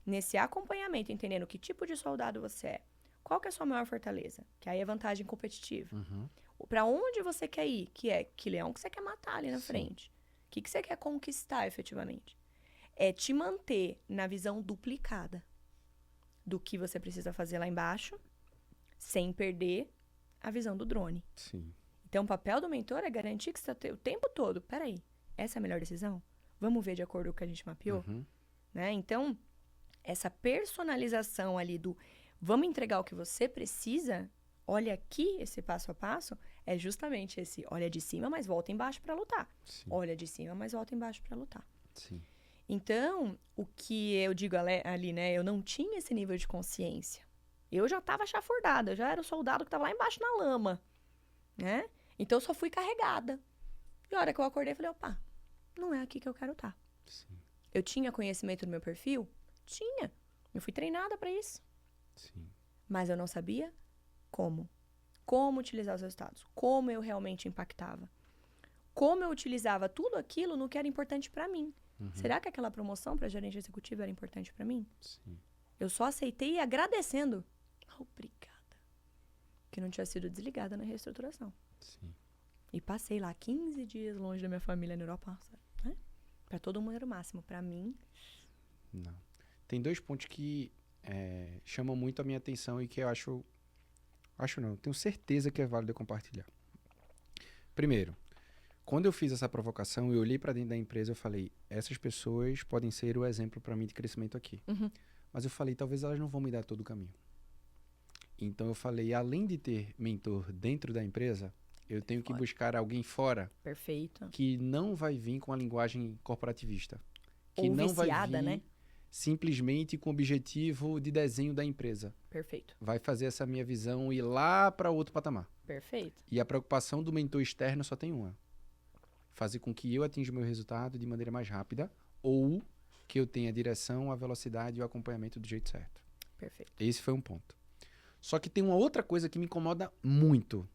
nesse acompanhamento, entendendo que tipo de soldado você é, qual que é a sua maior fortaleza, que aí é vantagem competitiva. Uhum. Para onde você quer ir, que é que leão que você quer matar ali na Sim. frente. O que você quer conquistar efetivamente. É te manter na visão duplicada do que você precisa fazer lá embaixo, sem perder a visão do drone. Sim. Então, o papel do mentor é garantir que você está o tempo todo, peraí, essa é a melhor decisão? Vamos ver de acordo com o que a gente mapeou? Uhum. Né? Então, essa personalização ali do vamos entregar o que você precisa, olha aqui esse passo a passo, é justamente esse olha de cima, mas volta embaixo para lutar. Sim. Olha de cima, mas volta embaixo para lutar. Sim. Então, o que eu digo ali, né? Eu não tinha esse nível de consciência. Eu já estava chafurdada, eu já era o soldado que estava lá embaixo na lama, né? Então, eu só fui carregada. E a hora que eu acordei, eu falei, opa, não é aqui que eu quero estar. Sim. Eu tinha conhecimento do meu perfil? Tinha. Eu fui treinada para isso. Sim. Mas eu não sabia como. Como utilizar os resultados. Como eu realmente impactava. Como eu utilizava tudo aquilo no que era importante para mim. Uhum. Será que aquela promoção para gerente executivo era importante para mim? Sim. Eu só aceitei agradecendo. Obrigada. Que não tinha sido desligada na reestruturação. Sim. E passei lá 15 dias longe da minha família na Europa. Né? Para todo mundo era o máximo. Para mim... Não. Tem dois pontos que chamam muito a minha atenção e que eu acho não, tenho certeza que é válido eu compartilhar. Primeiro, quando eu fiz essa provocação, eu olhei para dentro da empresa e falei, essas pessoas podem ser o exemplo para mim de crescimento aqui. Uhum. Mas eu falei, talvez elas não vão me dar todo o caminho. Então eu falei, além de ter mentor dentro da empresa, eu tenho que buscar alguém fora Perfeito. que não vai vir com a linguagem corporativista. Que Ou não viciada, vai vir né? simplesmente com o objetivo de desenho da empresa. Perfeito. Vai fazer essa minha visão ir lá para outro patamar. Perfeito. E a preocupação do mentor externo só tem uma. Fazer com que eu atinja o meu resultado de maneira mais rápida ou que eu tenha a direção, a velocidade e o acompanhamento do jeito certo. Perfeito. Esse foi um ponto. Só que tem uma outra coisa que me incomoda muito.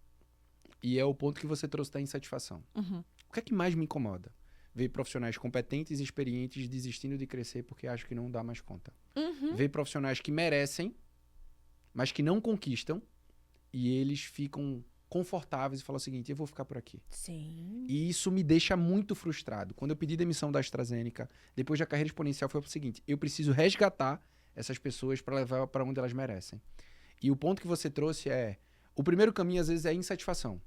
E é o ponto que você trouxe da insatisfação. Uhum. O que é que mais me incomoda? Ver profissionais competentes e experientes desistindo de crescer porque acham que não dá mais conta. Uhum. Ver profissionais que merecem, mas que não conquistam, e eles ficam confortáveis e falam o seguinte, eu vou ficar por aqui. Sim. E isso me deixa muito frustrado. Quando eu pedi demissão da AstraZeneca, depois da carreira exponencial, foi o seguinte, eu preciso resgatar essas pessoas para levar para onde elas merecem. E o ponto que você trouxe o primeiro caminho às vezes é a insatisfação.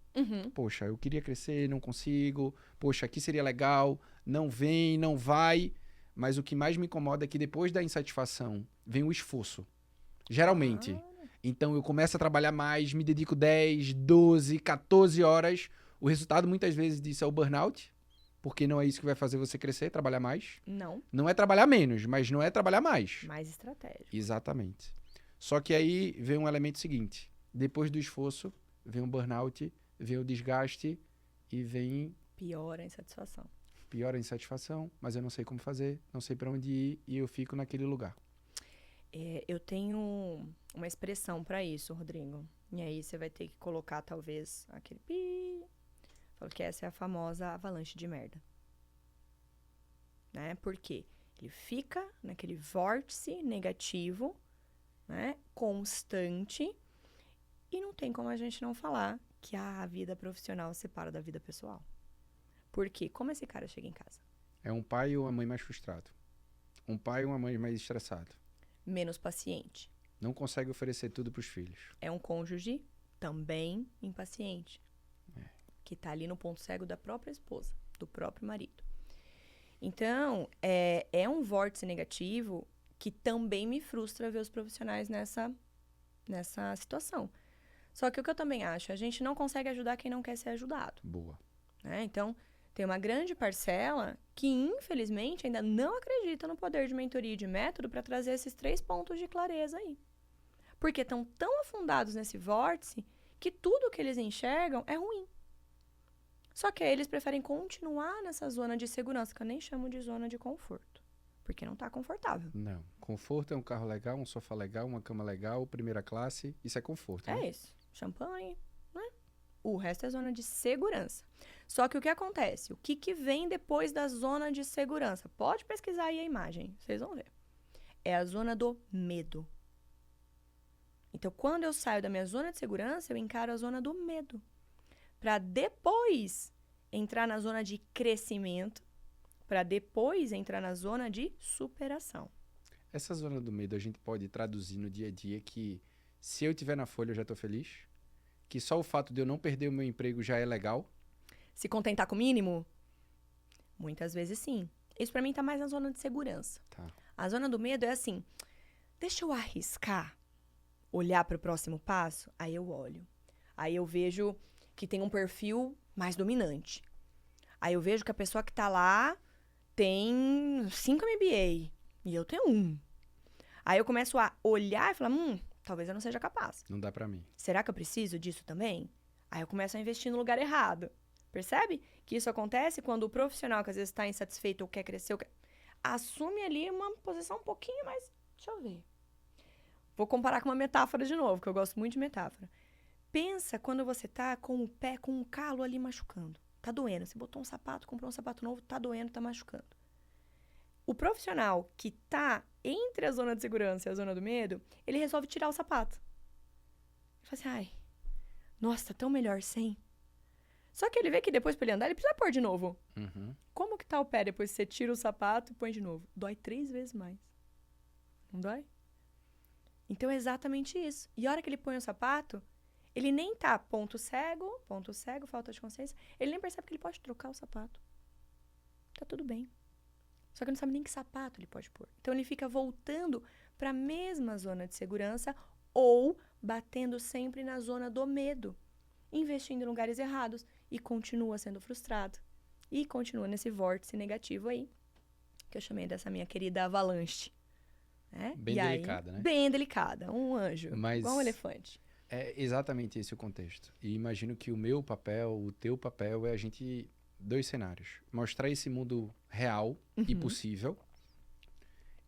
Poxa, eu queria crescer, não consigo. Poxa, aqui seria legal. Não vem, não vai. Mas o que mais me incomoda é que depois da insatisfação vem o esforço. Geralmente. Então eu começo a trabalhar mais, me dedico 10, 12, 14 horas. O resultado muitas vezes disso é o burnout. Porque não é isso que vai fazer você crescer, trabalhar mais. Não. Não é trabalhar menos, mas não é trabalhar mais. Mais estratégia. Exatamente. Só que aí vem um elemento seguinte. Depois do esforço, vem o burnout, vem o desgaste e vem... Piora a insatisfação. Piora a insatisfação, mas eu não sei como fazer, não sei para onde ir e eu fico naquele lugar. Eu tenho uma expressão para isso, Rodrigo. E aí você vai ter que colocar, talvez, aquele pi. Falo que essa é a famosa avalanche de merda. Né? Por quê? Ele fica naquele vórtice negativo, né? Constante. E não tem como a gente não falar que a vida profissional separa da vida pessoal. Por quê? Como esse cara chega em casa? É um pai ou uma mãe mais frustrado. Um pai ou uma mãe mais estressado. Menos paciente. Não consegue oferecer tudo para os filhos. É um cônjuge também impaciente. Que tá ali no ponto cego da própria esposa, do próprio marido. Então, é um vórtice negativo que também me frustra ver os profissionais nessa situação. Só que o que eu também acho, a gente não consegue ajudar quem não quer ser ajudado. Boa. Né? Então, tem uma grande parcela que, infelizmente, ainda não acredita no poder de mentoria e de método para trazer esses 3 pontos de clareza aí. Porque estão tão afundados nesse vórtice que tudo que eles enxergam é ruim. Só que aí eles preferem continuar nessa zona de segurança, que eu nem chamo de zona de conforto. Porque não está confortável. Não. Conforto é um carro legal, um sofá legal, uma cama legal, primeira classe. Isso é conforto, né? É isso. Champanhe, né? O resto é zona de segurança. Só que o que acontece? O que vem depois da zona de segurança? Pode pesquisar aí a imagem, vocês vão ver. É a zona do medo. Então, quando eu saio da minha zona de segurança, eu encaro a zona do medo. Para depois entrar na zona de crescimento, para depois entrar na zona de superação. Essa zona do medo a gente pode traduzir no dia a dia que se eu estiver na folha eu já estou feliz? Que só o fato de eu não perder o meu emprego já é legal? Se contentar com o mínimo? Muitas vezes sim. Isso para mim tá mais na zona de segurança. Tá. A zona do medo é assim, deixa eu arriscar, olhar para o próximo passo, aí eu olho. Aí eu vejo que tem um perfil mais dominante. Aí eu vejo que a pessoa que tá lá tem 5 MBA e eu tenho 1. Aí eu começo a olhar e falar, talvez eu não seja capaz. Não dá pra mim. Será que eu preciso disso também? Aí eu começo a investir no lugar errado. Percebe que isso acontece quando o profissional que às vezes está insatisfeito ou quer crescer, assume ali uma posição um pouquinho mais... Deixa eu ver. Vou comparar com uma metáfora de novo, que eu gosto muito de metáfora. Pensa quando você tá com o pé, com um calo ali machucando. Tá doendo. Você botou um sapato, comprou um sapato novo, tá doendo, tá machucando. O profissional que tá entre a zona de segurança e a zona do medo, ele resolve tirar o sapato. Ele fala assim, ai, nossa, tá tão melhor sem. Só que ele vê que depois pra ele andar, ele precisa pôr de novo. Uhum. Como que tá o pé depois que você tira o sapato e põe de novo? Dói 3 vezes mais. Não dói? Então é exatamente isso. E a hora que ele põe o sapato, ele nem tá ponto cego, falta de consciência. Ele nem percebe que ele pode trocar o sapato. Tá tudo bem. Só que não sabe nem que sapato ele pode pôr. Então ele fica voltando para a mesma zona de segurança ou batendo sempre na zona do medo, investindo em lugares errados e continua sendo frustrado. E continua nesse vórtice negativo aí, que eu chamei dessa minha querida avalanche. Né? Bem delicada, né? Bem delicada, um anjo, igual um elefante. É exatamente esse o contexto. E imagino que o meu papel, o teu papel é a gente... 2 cenários. Mostrar esse mundo real e possível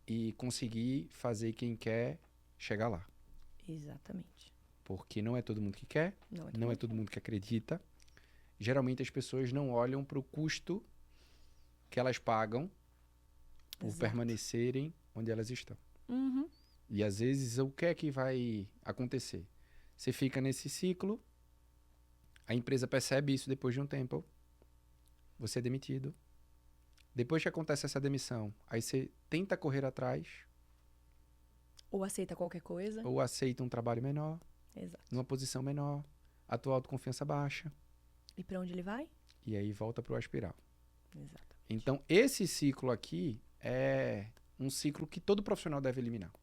e conseguir fazer quem quer chegar lá. Exatamente. Porque não é todo mundo que quer, não é todo mundo que acredita. Geralmente as pessoas não olham para o custo que elas pagam por permanecerem onde elas estão. Uhum. E às vezes o que é que vai acontecer? Você fica nesse ciclo, a empresa percebe isso depois de um tempo, você é demitido. Depois que acontece essa demissão, aí você tenta correr atrás. Ou aceita qualquer coisa. Ou aceita um trabalho menor, Exato. numa posição menor, a tua autoconfiança baixa, E pra onde ele vai? e aí volta pro espiral. Exato. Então, esse ciclo aqui é um ciclo que todo profissional deve eliminar.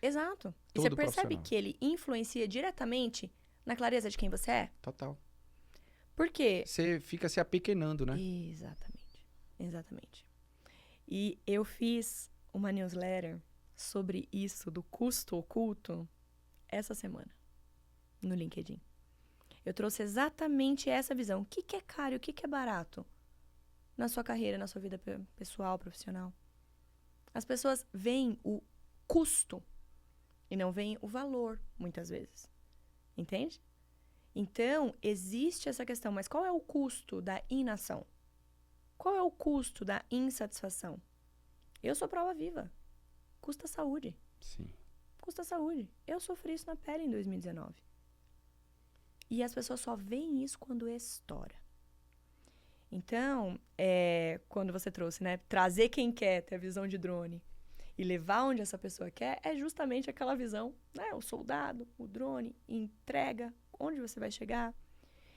Exato. E Todo você percebe profissional. que ele influencia diretamente na clareza de quem você é? Total. Por quê? Você fica se apequenando, né? Exatamente. Exatamente. E eu fiz uma newsletter sobre isso do custo oculto essa semana, no LinkedIn. Eu trouxe exatamente essa visão. O que que é caro e o que que é barato na sua carreira, na sua vida pessoal, profissional? As pessoas veem o custo e não veem o valor, muitas vezes. Entende? Então, existe essa questão, mas qual é o custo da inação? Qual é o custo da insatisfação? Eu sou prova viva. Custa saúde. Sim. Custa saúde. Eu sofri isso na pele em 2019. E as pessoas só veem isso quando estoura. Então, quando você trouxe, né? Trazer quem quer, ter a visão de drone e levar onde essa pessoa quer, é justamente aquela visão, né? O soldado, o drone, entrega, onde você vai chegar.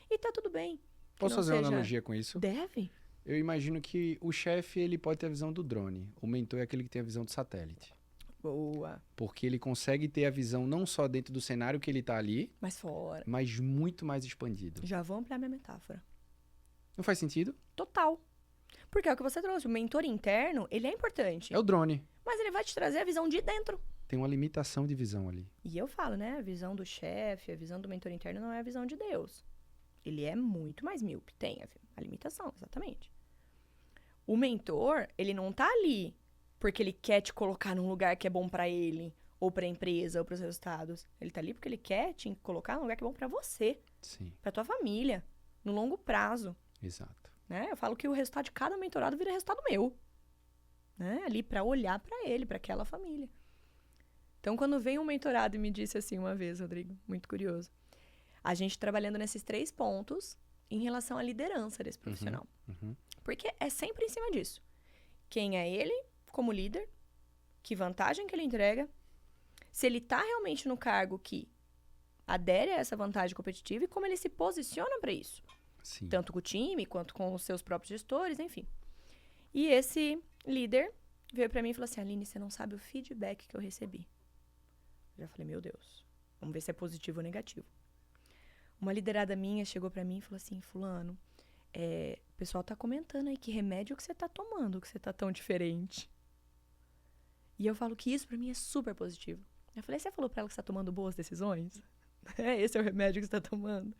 E tá tudo bem. Posso fazer uma analogia com isso? Deve. Eu imagino que o chefe, ele pode ter a visão do drone. O mentor é aquele que tem a visão do satélite. Boa. Porque ele consegue ter a visão não só dentro do cenário que ele está ali, Mas fora. mas muito mais expandido. Já vou ampliar minha metáfora. Não faz sentido? Total. Porque é o que você trouxe. O mentor interno, ele é importante. É o drone. Mas ele vai te trazer a visão de dentro. Tem uma limitação de visão ali. E eu falo, né? A visão do chefe, a visão do mentor interno não é a visão de Deus. Ele é muito mais míope. Tem a limitação, exatamente. O mentor, ele não tá ali porque ele quer te colocar num lugar que é bom pra ele, ou pra empresa, ou pros resultados. Ele tá ali porque ele quer te colocar num lugar que é bom pra você, Sim, pra tua família, no longo prazo. exato. Né? Eu falo que o resultado de cada mentorado vira resultado meu. Né? Ali pra olhar pra ele, pra aquela família. Então, quando vem um mentorado e me disse assim uma vez, Rodrigo, muito curioso, a gente trabalhando nesses 3 pontos em relação à liderança desse profissional. Uhum. Porque é sempre em cima disso. Quem é ele como líder, que vantagem que ele entrega, se ele tá realmente no cargo que adere a essa vantagem competitiva e como ele se posiciona para isso. Sim. Tanto com o time, quanto com os seus próprios gestores, enfim. E esse líder veio para mim e falou assim, Aline, você não sabe o feedback que eu recebi. Eu já falei, meu Deus, vamos ver se é positivo ou negativo. Uma liderada minha chegou para mim e falou assim, fulano, o pessoal tá comentando aí que remédio que você tá tomando, que você tá tão diferente. E eu falo que isso pra mim é super positivo. Eu falei, você falou pra ela que você tá tomando boas decisões? Esse é o remédio que você tá tomando?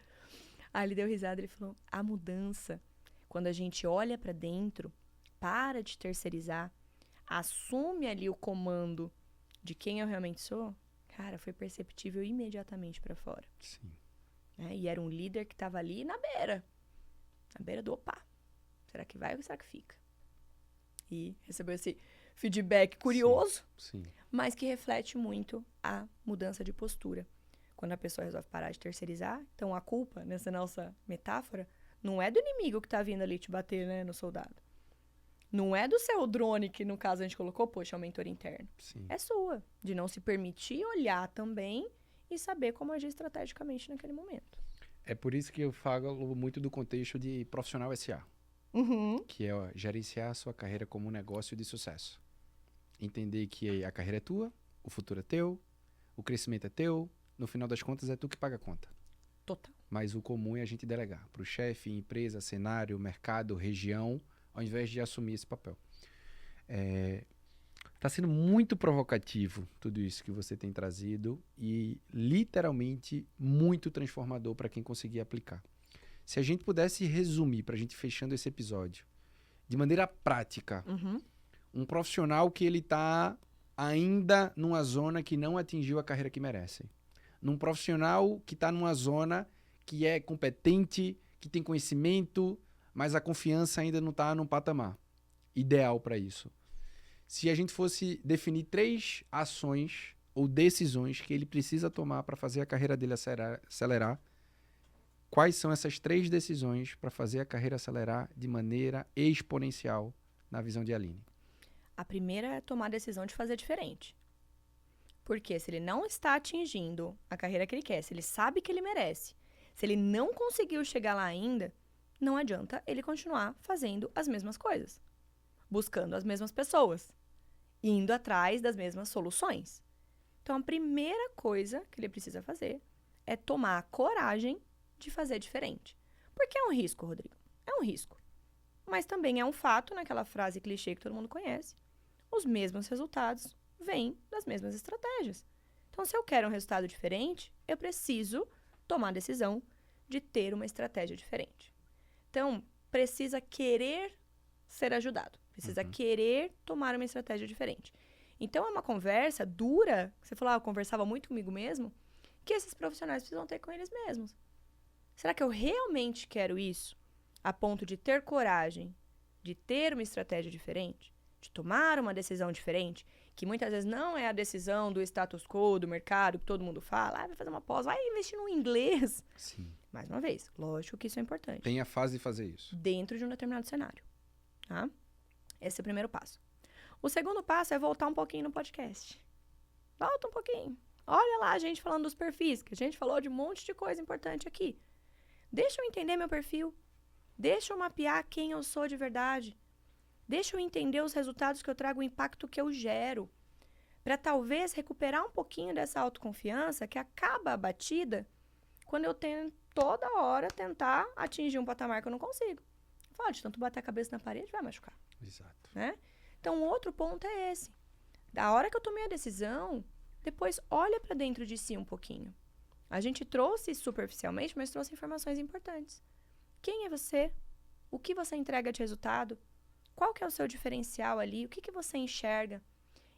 Aí ele deu risada e ele falou, a mudança, quando a gente olha pra dentro, para de terceirizar, assume ali o comando de quem eu realmente sou, cara, foi perceptível imediatamente pra fora. Sim. E era um líder que tava ali na beira do opa. Será que vai ou será que fica? E recebeu esse feedback curioso, Sim. mas que reflete muito a mudança de postura. Quando a pessoa resolve parar de terceirizar, então a culpa, nessa nossa metáfora, não é do inimigo que tá vindo ali te bater, né, no soldado. Não é do seu drone, que no caso a gente colocou, poxa, é um mentor interno. Sim. É sua, de não se permitir olhar também e saber como agir estrategicamente naquele momento. É por isso que eu falo muito do contexto de profissional SA, que é gerenciar a sua carreira como um negócio de sucesso. Entender que a carreira é tua, o futuro é teu, o crescimento é teu, no final das contas é tu que paga a conta. Total. Mas o comum é a gente delegar para o chefe, empresa, cenário, mercado, região, ao invés de assumir esse papel. Está sendo muito provocativo tudo isso que você tem trazido e literalmente muito transformador para quem conseguir aplicar. Se a gente pudesse resumir, para a gente fechando esse episódio, de maneira prática, um profissional que ele está ainda numa zona que não atingiu a carreira que merece. Num profissional que está numa zona que é competente, que tem conhecimento, mas a confiança ainda não está num patamar ideal para isso. Se a gente fosse definir 3 ações ou decisões que ele precisa tomar para fazer a carreira dele acelerar, quais são essas 3 decisões para fazer a carreira acelerar de maneira exponencial na visão de Aline? A primeira é tomar a decisão de fazer diferente. Porque se ele não está atingindo a carreira que ele quer, se ele sabe que ele merece, se ele não conseguiu chegar lá ainda, não adianta ele continuar fazendo as mesmas coisas, buscando as mesmas pessoas, indo atrás das mesmas soluções. Então, a primeira coisa que ele precisa fazer é tomar a coragem de fazer diferente. Porque é um risco, Rodrigo. É um risco. Mas também é um fato, naquela frase clichê que todo mundo conhece, os mesmos resultados vêm das mesmas estratégias. Então, se eu quero um resultado diferente, eu preciso tomar a decisão de ter uma estratégia diferente. Então, precisa querer ser ajudado. Precisa querer tomar uma estratégia diferente. Então, é uma conversa dura, você falou, eu conversava muito comigo mesmo, que esses profissionais precisam ter com eles mesmos. Será que eu realmente quero isso? A ponto de ter coragem, de ter uma estratégia diferente, de tomar uma decisão diferente, que muitas vezes não é a decisão do status quo, do mercado, que todo mundo fala, vai fazer uma pós, vai investir no inglês. Sim. Mais uma vez, lógico que isso é importante. Tem a fase de fazer isso. Dentro de um determinado cenário. Tá? Esse é o primeiro passo. O segundo passo é voltar um pouquinho no podcast. Volta um pouquinho. Olha lá a gente falando dos perfis, que a gente falou de um monte de coisa importante aqui. Deixa eu entender meu perfil. Deixa eu mapear quem eu sou de verdade. Deixa eu entender os resultados que eu trago, o impacto que eu gero. Para talvez recuperar um pouquinho dessa autoconfiança que acaba abatida quando eu tento toda hora tentar atingir um patamar que eu não consigo. Fala, de tanto bater a cabeça na parede, vai machucar. Exato. Né? Então, o outro ponto é esse. Da hora que eu tomei a decisão, depois olha para dentro de si um pouquinho. A gente trouxe superficialmente, mas trouxe informações importantes. Quem é você? O que você entrega de resultado? Qual que é o seu diferencial ali? O que você enxerga?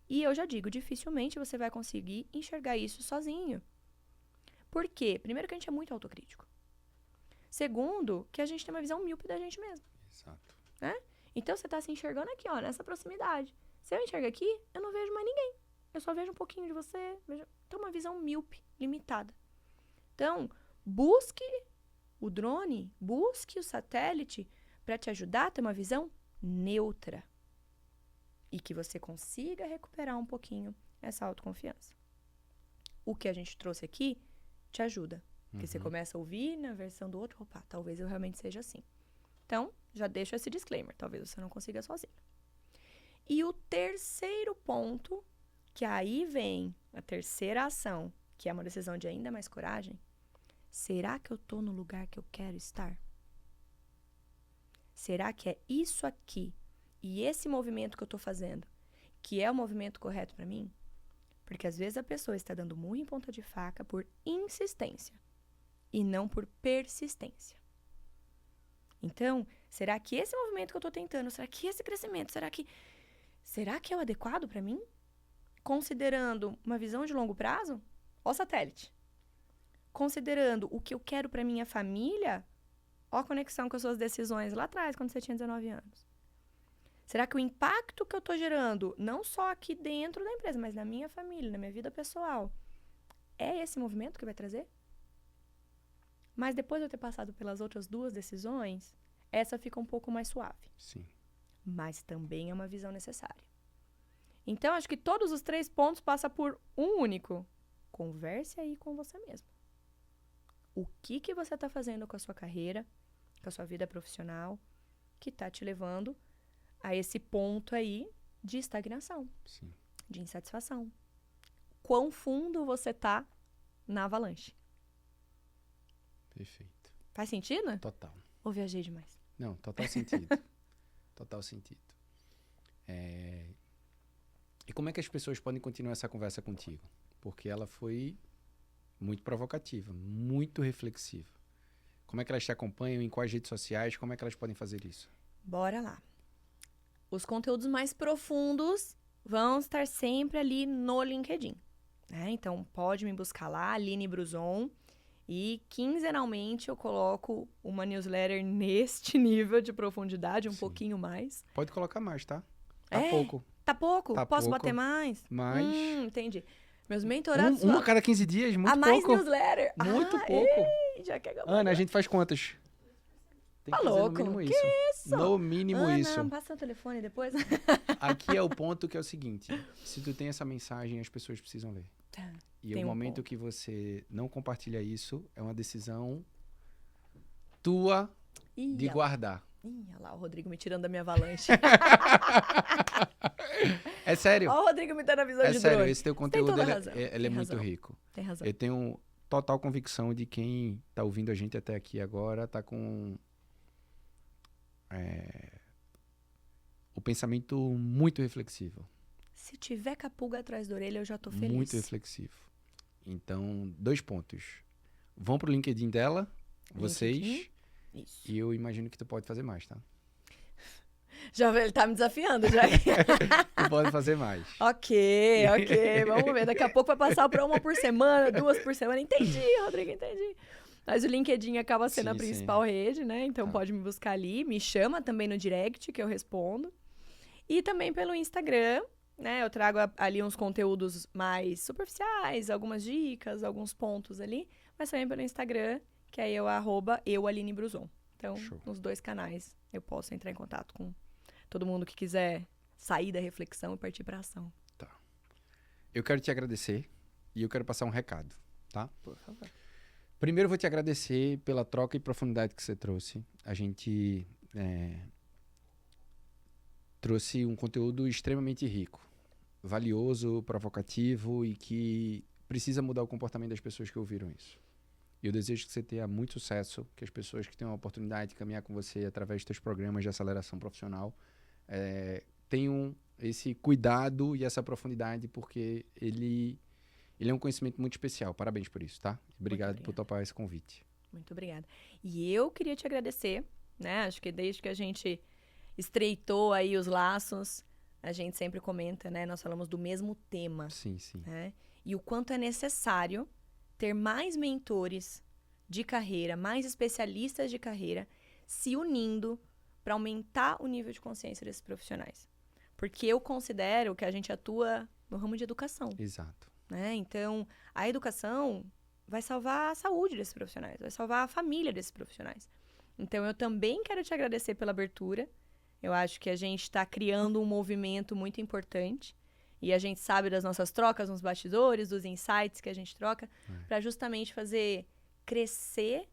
E eu já digo, dificilmente você vai conseguir enxergar isso sozinho. Por quê? Primeiro que a gente é muito autocrítico. Segundo, que a gente tem uma visão míope da gente mesmo. Exato. Né? Então, você está se enxergando aqui, ó, nessa proximidade. Se eu enxergo aqui, eu não vejo mais ninguém. Eu só vejo um pouquinho de você. Então, uma visão míope, limitada. Então, busque o drone, busque o satélite para te ajudar a ter uma visão neutra. E que você consiga recuperar um pouquinho essa autoconfiança. O que a gente trouxe aqui te ajuda. Porque você começa a ouvir na versão do outro, opa, talvez eu realmente seja assim. Então, já deixo esse disclaimer, talvez você não consiga sozinho. E o terceiro ponto, que aí vem a terceira ação, que é uma decisão de ainda mais coragem, será que eu estou no lugar que eu quero estar? Será que é isso aqui e esse movimento que eu estou fazendo que é o movimento correto para mim? Porque às vezes a pessoa está dando murro em ponta de faca por insistência e não por persistência. Então, será que esse movimento que eu estou tentando, será que esse crescimento, será que é o adequado para mim? Considerando uma visão de longo prazo? Ó satélite. Considerando o que eu quero para minha família? Ó a conexão com as suas decisões lá atrás, quando você tinha 19 anos. Será que o impacto que eu estou gerando, não só aqui dentro da empresa, mas na minha família, na minha vida pessoal, é esse movimento que vai trazer? Mas depois de eu ter passado pelas outras duas decisões, essa fica um pouco mais suave. Sim. Mas também é uma visão necessária. Então, acho que todos os 3 pontos passam por um único. Converse aí com você mesmo. O que você está fazendo com a sua carreira, com a sua vida profissional, que está te levando a esse ponto aí de estagnação, Sim. de insatisfação. Quão fundo você está na avalanche? Perfeito. Faz sentido? Total. Ou viajei demais? Não, total sentido. Total sentido. E como é que as pessoas podem continuar essa conversa contigo? Porque ela foi muito provocativa, muito reflexiva. Como é que elas te acompanham? Em quais redes sociais? Como é que elas podem fazer isso? Bora lá. Os conteúdos mais profundos vão estar sempre ali no LinkedIn. Né? Então, pode me buscar lá, Aline Bruzon. E quinzenalmente eu coloco uma newsletter neste nível de profundidade, um pouquinho mais. Pode colocar mais, tá? Tá pouco. Tá pouco? Tá Posso pouco. bater mais? Mais. Entendi. Meus mentorados... Um a cada 15 dias, muito a mais pouco. newsletter. Muito pouco. Ei, já quer Ana, a gente faz quantas? Tem Tá que dizer no louco? mínimo Que isso. isso? No mínimo Ana, isso. passa o telefone depois. Aqui é o ponto que é o seguinte. Se tu tem essa mensagem, as pessoas precisam ler. Tá. E Tem o um momento ponto. que você não compartilha isso, é uma decisão tua Ih, de olha lá. guardar. Ih, olha lá o Rodrigo me tirando da minha avalanche. É sério. Olha o Rodrigo me dando a visão É de sério, drone. esse teu Tem conteúdo toda ele razão. ele Tem é muito razão. rico. Tem razão. Eu tenho total convicção de quem tá ouvindo a gente até aqui agora tá com o pensamento muito reflexivo. Se tiver com a pulga atrás da orelha, eu já tô feliz. Muito reflexivo. Então, 2 pontos. Vão pro LinkedIn dela, vocês, LinkedIn. Isso. e eu imagino que tu pode fazer mais, tá? Já ele tá me desafiando, já. Tu pode fazer mais. Ok. Vamos ver. Daqui a pouco vai passar pra 1 por semana, 2 por semana. Entendi, Rodrigo, entendi. Mas o LinkedIn acaba sendo a Sim, principal rede, né? Então Tá. pode me buscar ali. Me chama também no direct, que eu respondo. E também pelo Instagram, né? Eu trago ali uns conteúdos mais superficiais, algumas dicas, alguns pontos ali. Mas também pelo Instagram, que é @Aline Bruzon. Então, Show. nos 2 canais, eu posso entrar em contato com todo mundo que quiser sair da reflexão e partir pra ação. Eu quero te agradecer e eu quero passar um recado, tá? Por favor. Primeiro, eu vou te agradecer pela troca e profundidade que você trouxe. A gente trouxe um conteúdo extremamente rico, valioso, provocativo e que precisa mudar o comportamento das pessoas que ouviram isso. E eu desejo que você tenha muito sucesso, que as pessoas que tenham a oportunidade de caminhar com você através dos teus programas de aceleração profissional tenham esse cuidado e essa profundidade, porque ele é um conhecimento muito especial. Parabéns por isso, tá? Obrigado por topar esse convite. Muito obrigada. E eu queria te agradecer, né? Acho que desde que a gente estreitou aí os laços, a gente sempre comenta, né? Nós falamos do mesmo tema, Sim, sim. né? E o quanto é necessário ter mais mentores de carreira, mais especialistas de carreira se unindo para aumentar o nível de consciência desses profissionais. Porque eu considero que a gente atua no ramo de educação, Exato. né? Então, a educação vai salvar a saúde desses profissionais, vai salvar a família desses profissionais. Então, eu também quero te agradecer pela abertura. Eu acho que a gente está criando um movimento muito importante e a gente sabe das nossas trocas nos bastidores, dos insights que a gente troca, para justamente fazer crescer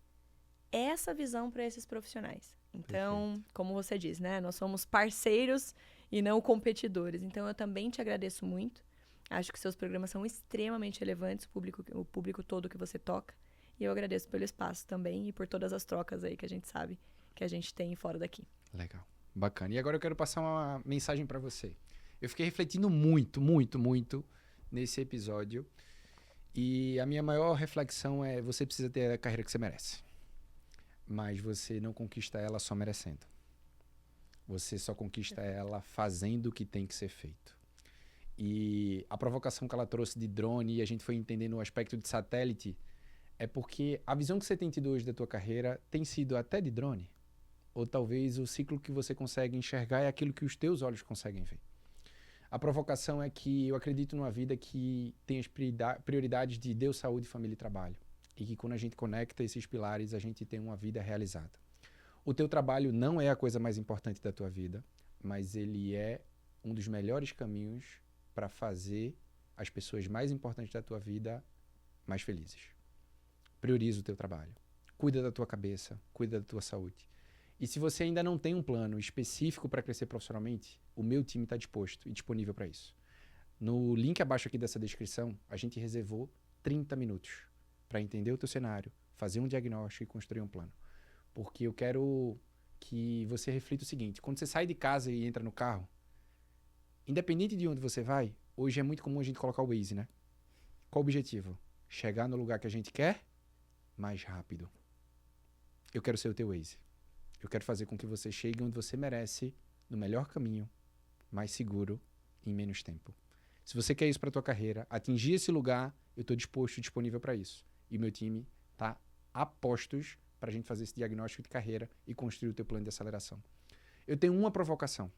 essa visão para esses profissionais. Então, como você diz, né? Nós somos parceiros e não competidores. Então, eu também te agradeço muito. Acho que seus programas são extremamente relevantes, o público todo que você toca. E eu agradeço pelo espaço também e por todas as trocas aí que a gente sabe que a gente tem fora daqui. Legal. Bacana. E agora eu quero passar uma mensagem para você. Eu fiquei refletindo muito nesse episódio. E a minha maior reflexão é: você precisa ter a carreira que você merece. Mas você não conquista ela só merecendo. Você só conquista ela fazendo o que tem que ser feito. E a provocação que ela trouxe de drone, e a gente foi entendendo o aspecto de satélite, é porque a visão que você tem tido hoje da tua carreira tem sido até de drone. Ou talvez o ciclo que você consegue enxergar é aquilo que os teus olhos conseguem ver. A provocação é que eu acredito numa vida que tem as prioridades de Deus, saúde, família e trabalho. E que quando a gente conecta esses pilares, a gente tem uma vida realizada. O teu trabalho não é a coisa mais importante da tua vida, mas ele é um dos melhores caminhos para fazer as pessoas mais importantes da tua vida mais felizes. Prioriza o teu trabalho. Cuida da tua cabeça, cuida da tua saúde. E se você ainda não tem um plano específico para crescer profissionalmente, o meu time está disposto e disponível para isso. No link abaixo aqui dessa descrição, a gente reservou 30 minutos para entender o teu cenário, fazer um diagnóstico e construir um plano. Porque eu quero que você reflita o seguinte: quando você sai de casa e entra no carro, independente de onde você vai, hoje é muito comum a gente colocar o Waze, né? Qual o objetivo? Chegar no lugar que a gente quer mais rápido. Eu quero ser o teu Waze. Eu quero fazer com que você chegue onde você merece, no melhor caminho, mais seguro e em menos tempo. Se você quer isso para a tua carreira, atingir esse lugar, eu estou disposto e disponível para isso. E meu time está a postos para a gente fazer esse diagnóstico de carreira e construir o teu plano de aceleração. Eu tenho uma provocação.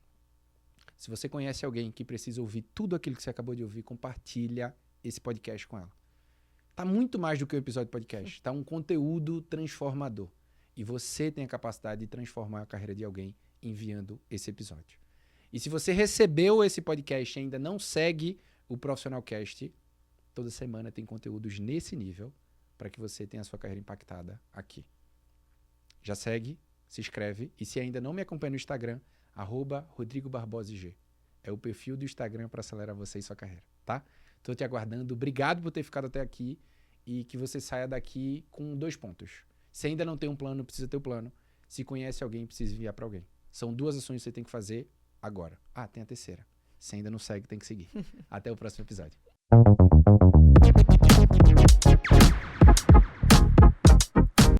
Se você conhece alguém que precisa ouvir tudo aquilo que você acabou de ouvir, compartilha esse podcast com ela. Tá muito mais do que um episódio de podcast. Tá um conteúdo transformador. E você tem a capacidade de transformar a carreira de alguém enviando esse episódio. E se você recebeu esse podcast e ainda não segue o Profissional Cast, toda semana tem conteúdos nesse nível para que você tenha a sua carreira impactada aqui. Já segue, se inscreve e se ainda não me acompanha no Instagram, @RodrigoBarbosag. É o perfil do Instagram para acelerar você e sua carreira, tá? Estou te aguardando. Obrigado por ter ficado até aqui e que você saia daqui com 2 pontos. Se ainda não tem um plano, precisa ter um plano. Se conhece alguém, precisa enviar para alguém. São 2 ações que você tem que fazer agora. Ah, tem a terceira. Se ainda não segue, tem que seguir. Até o próximo episódio.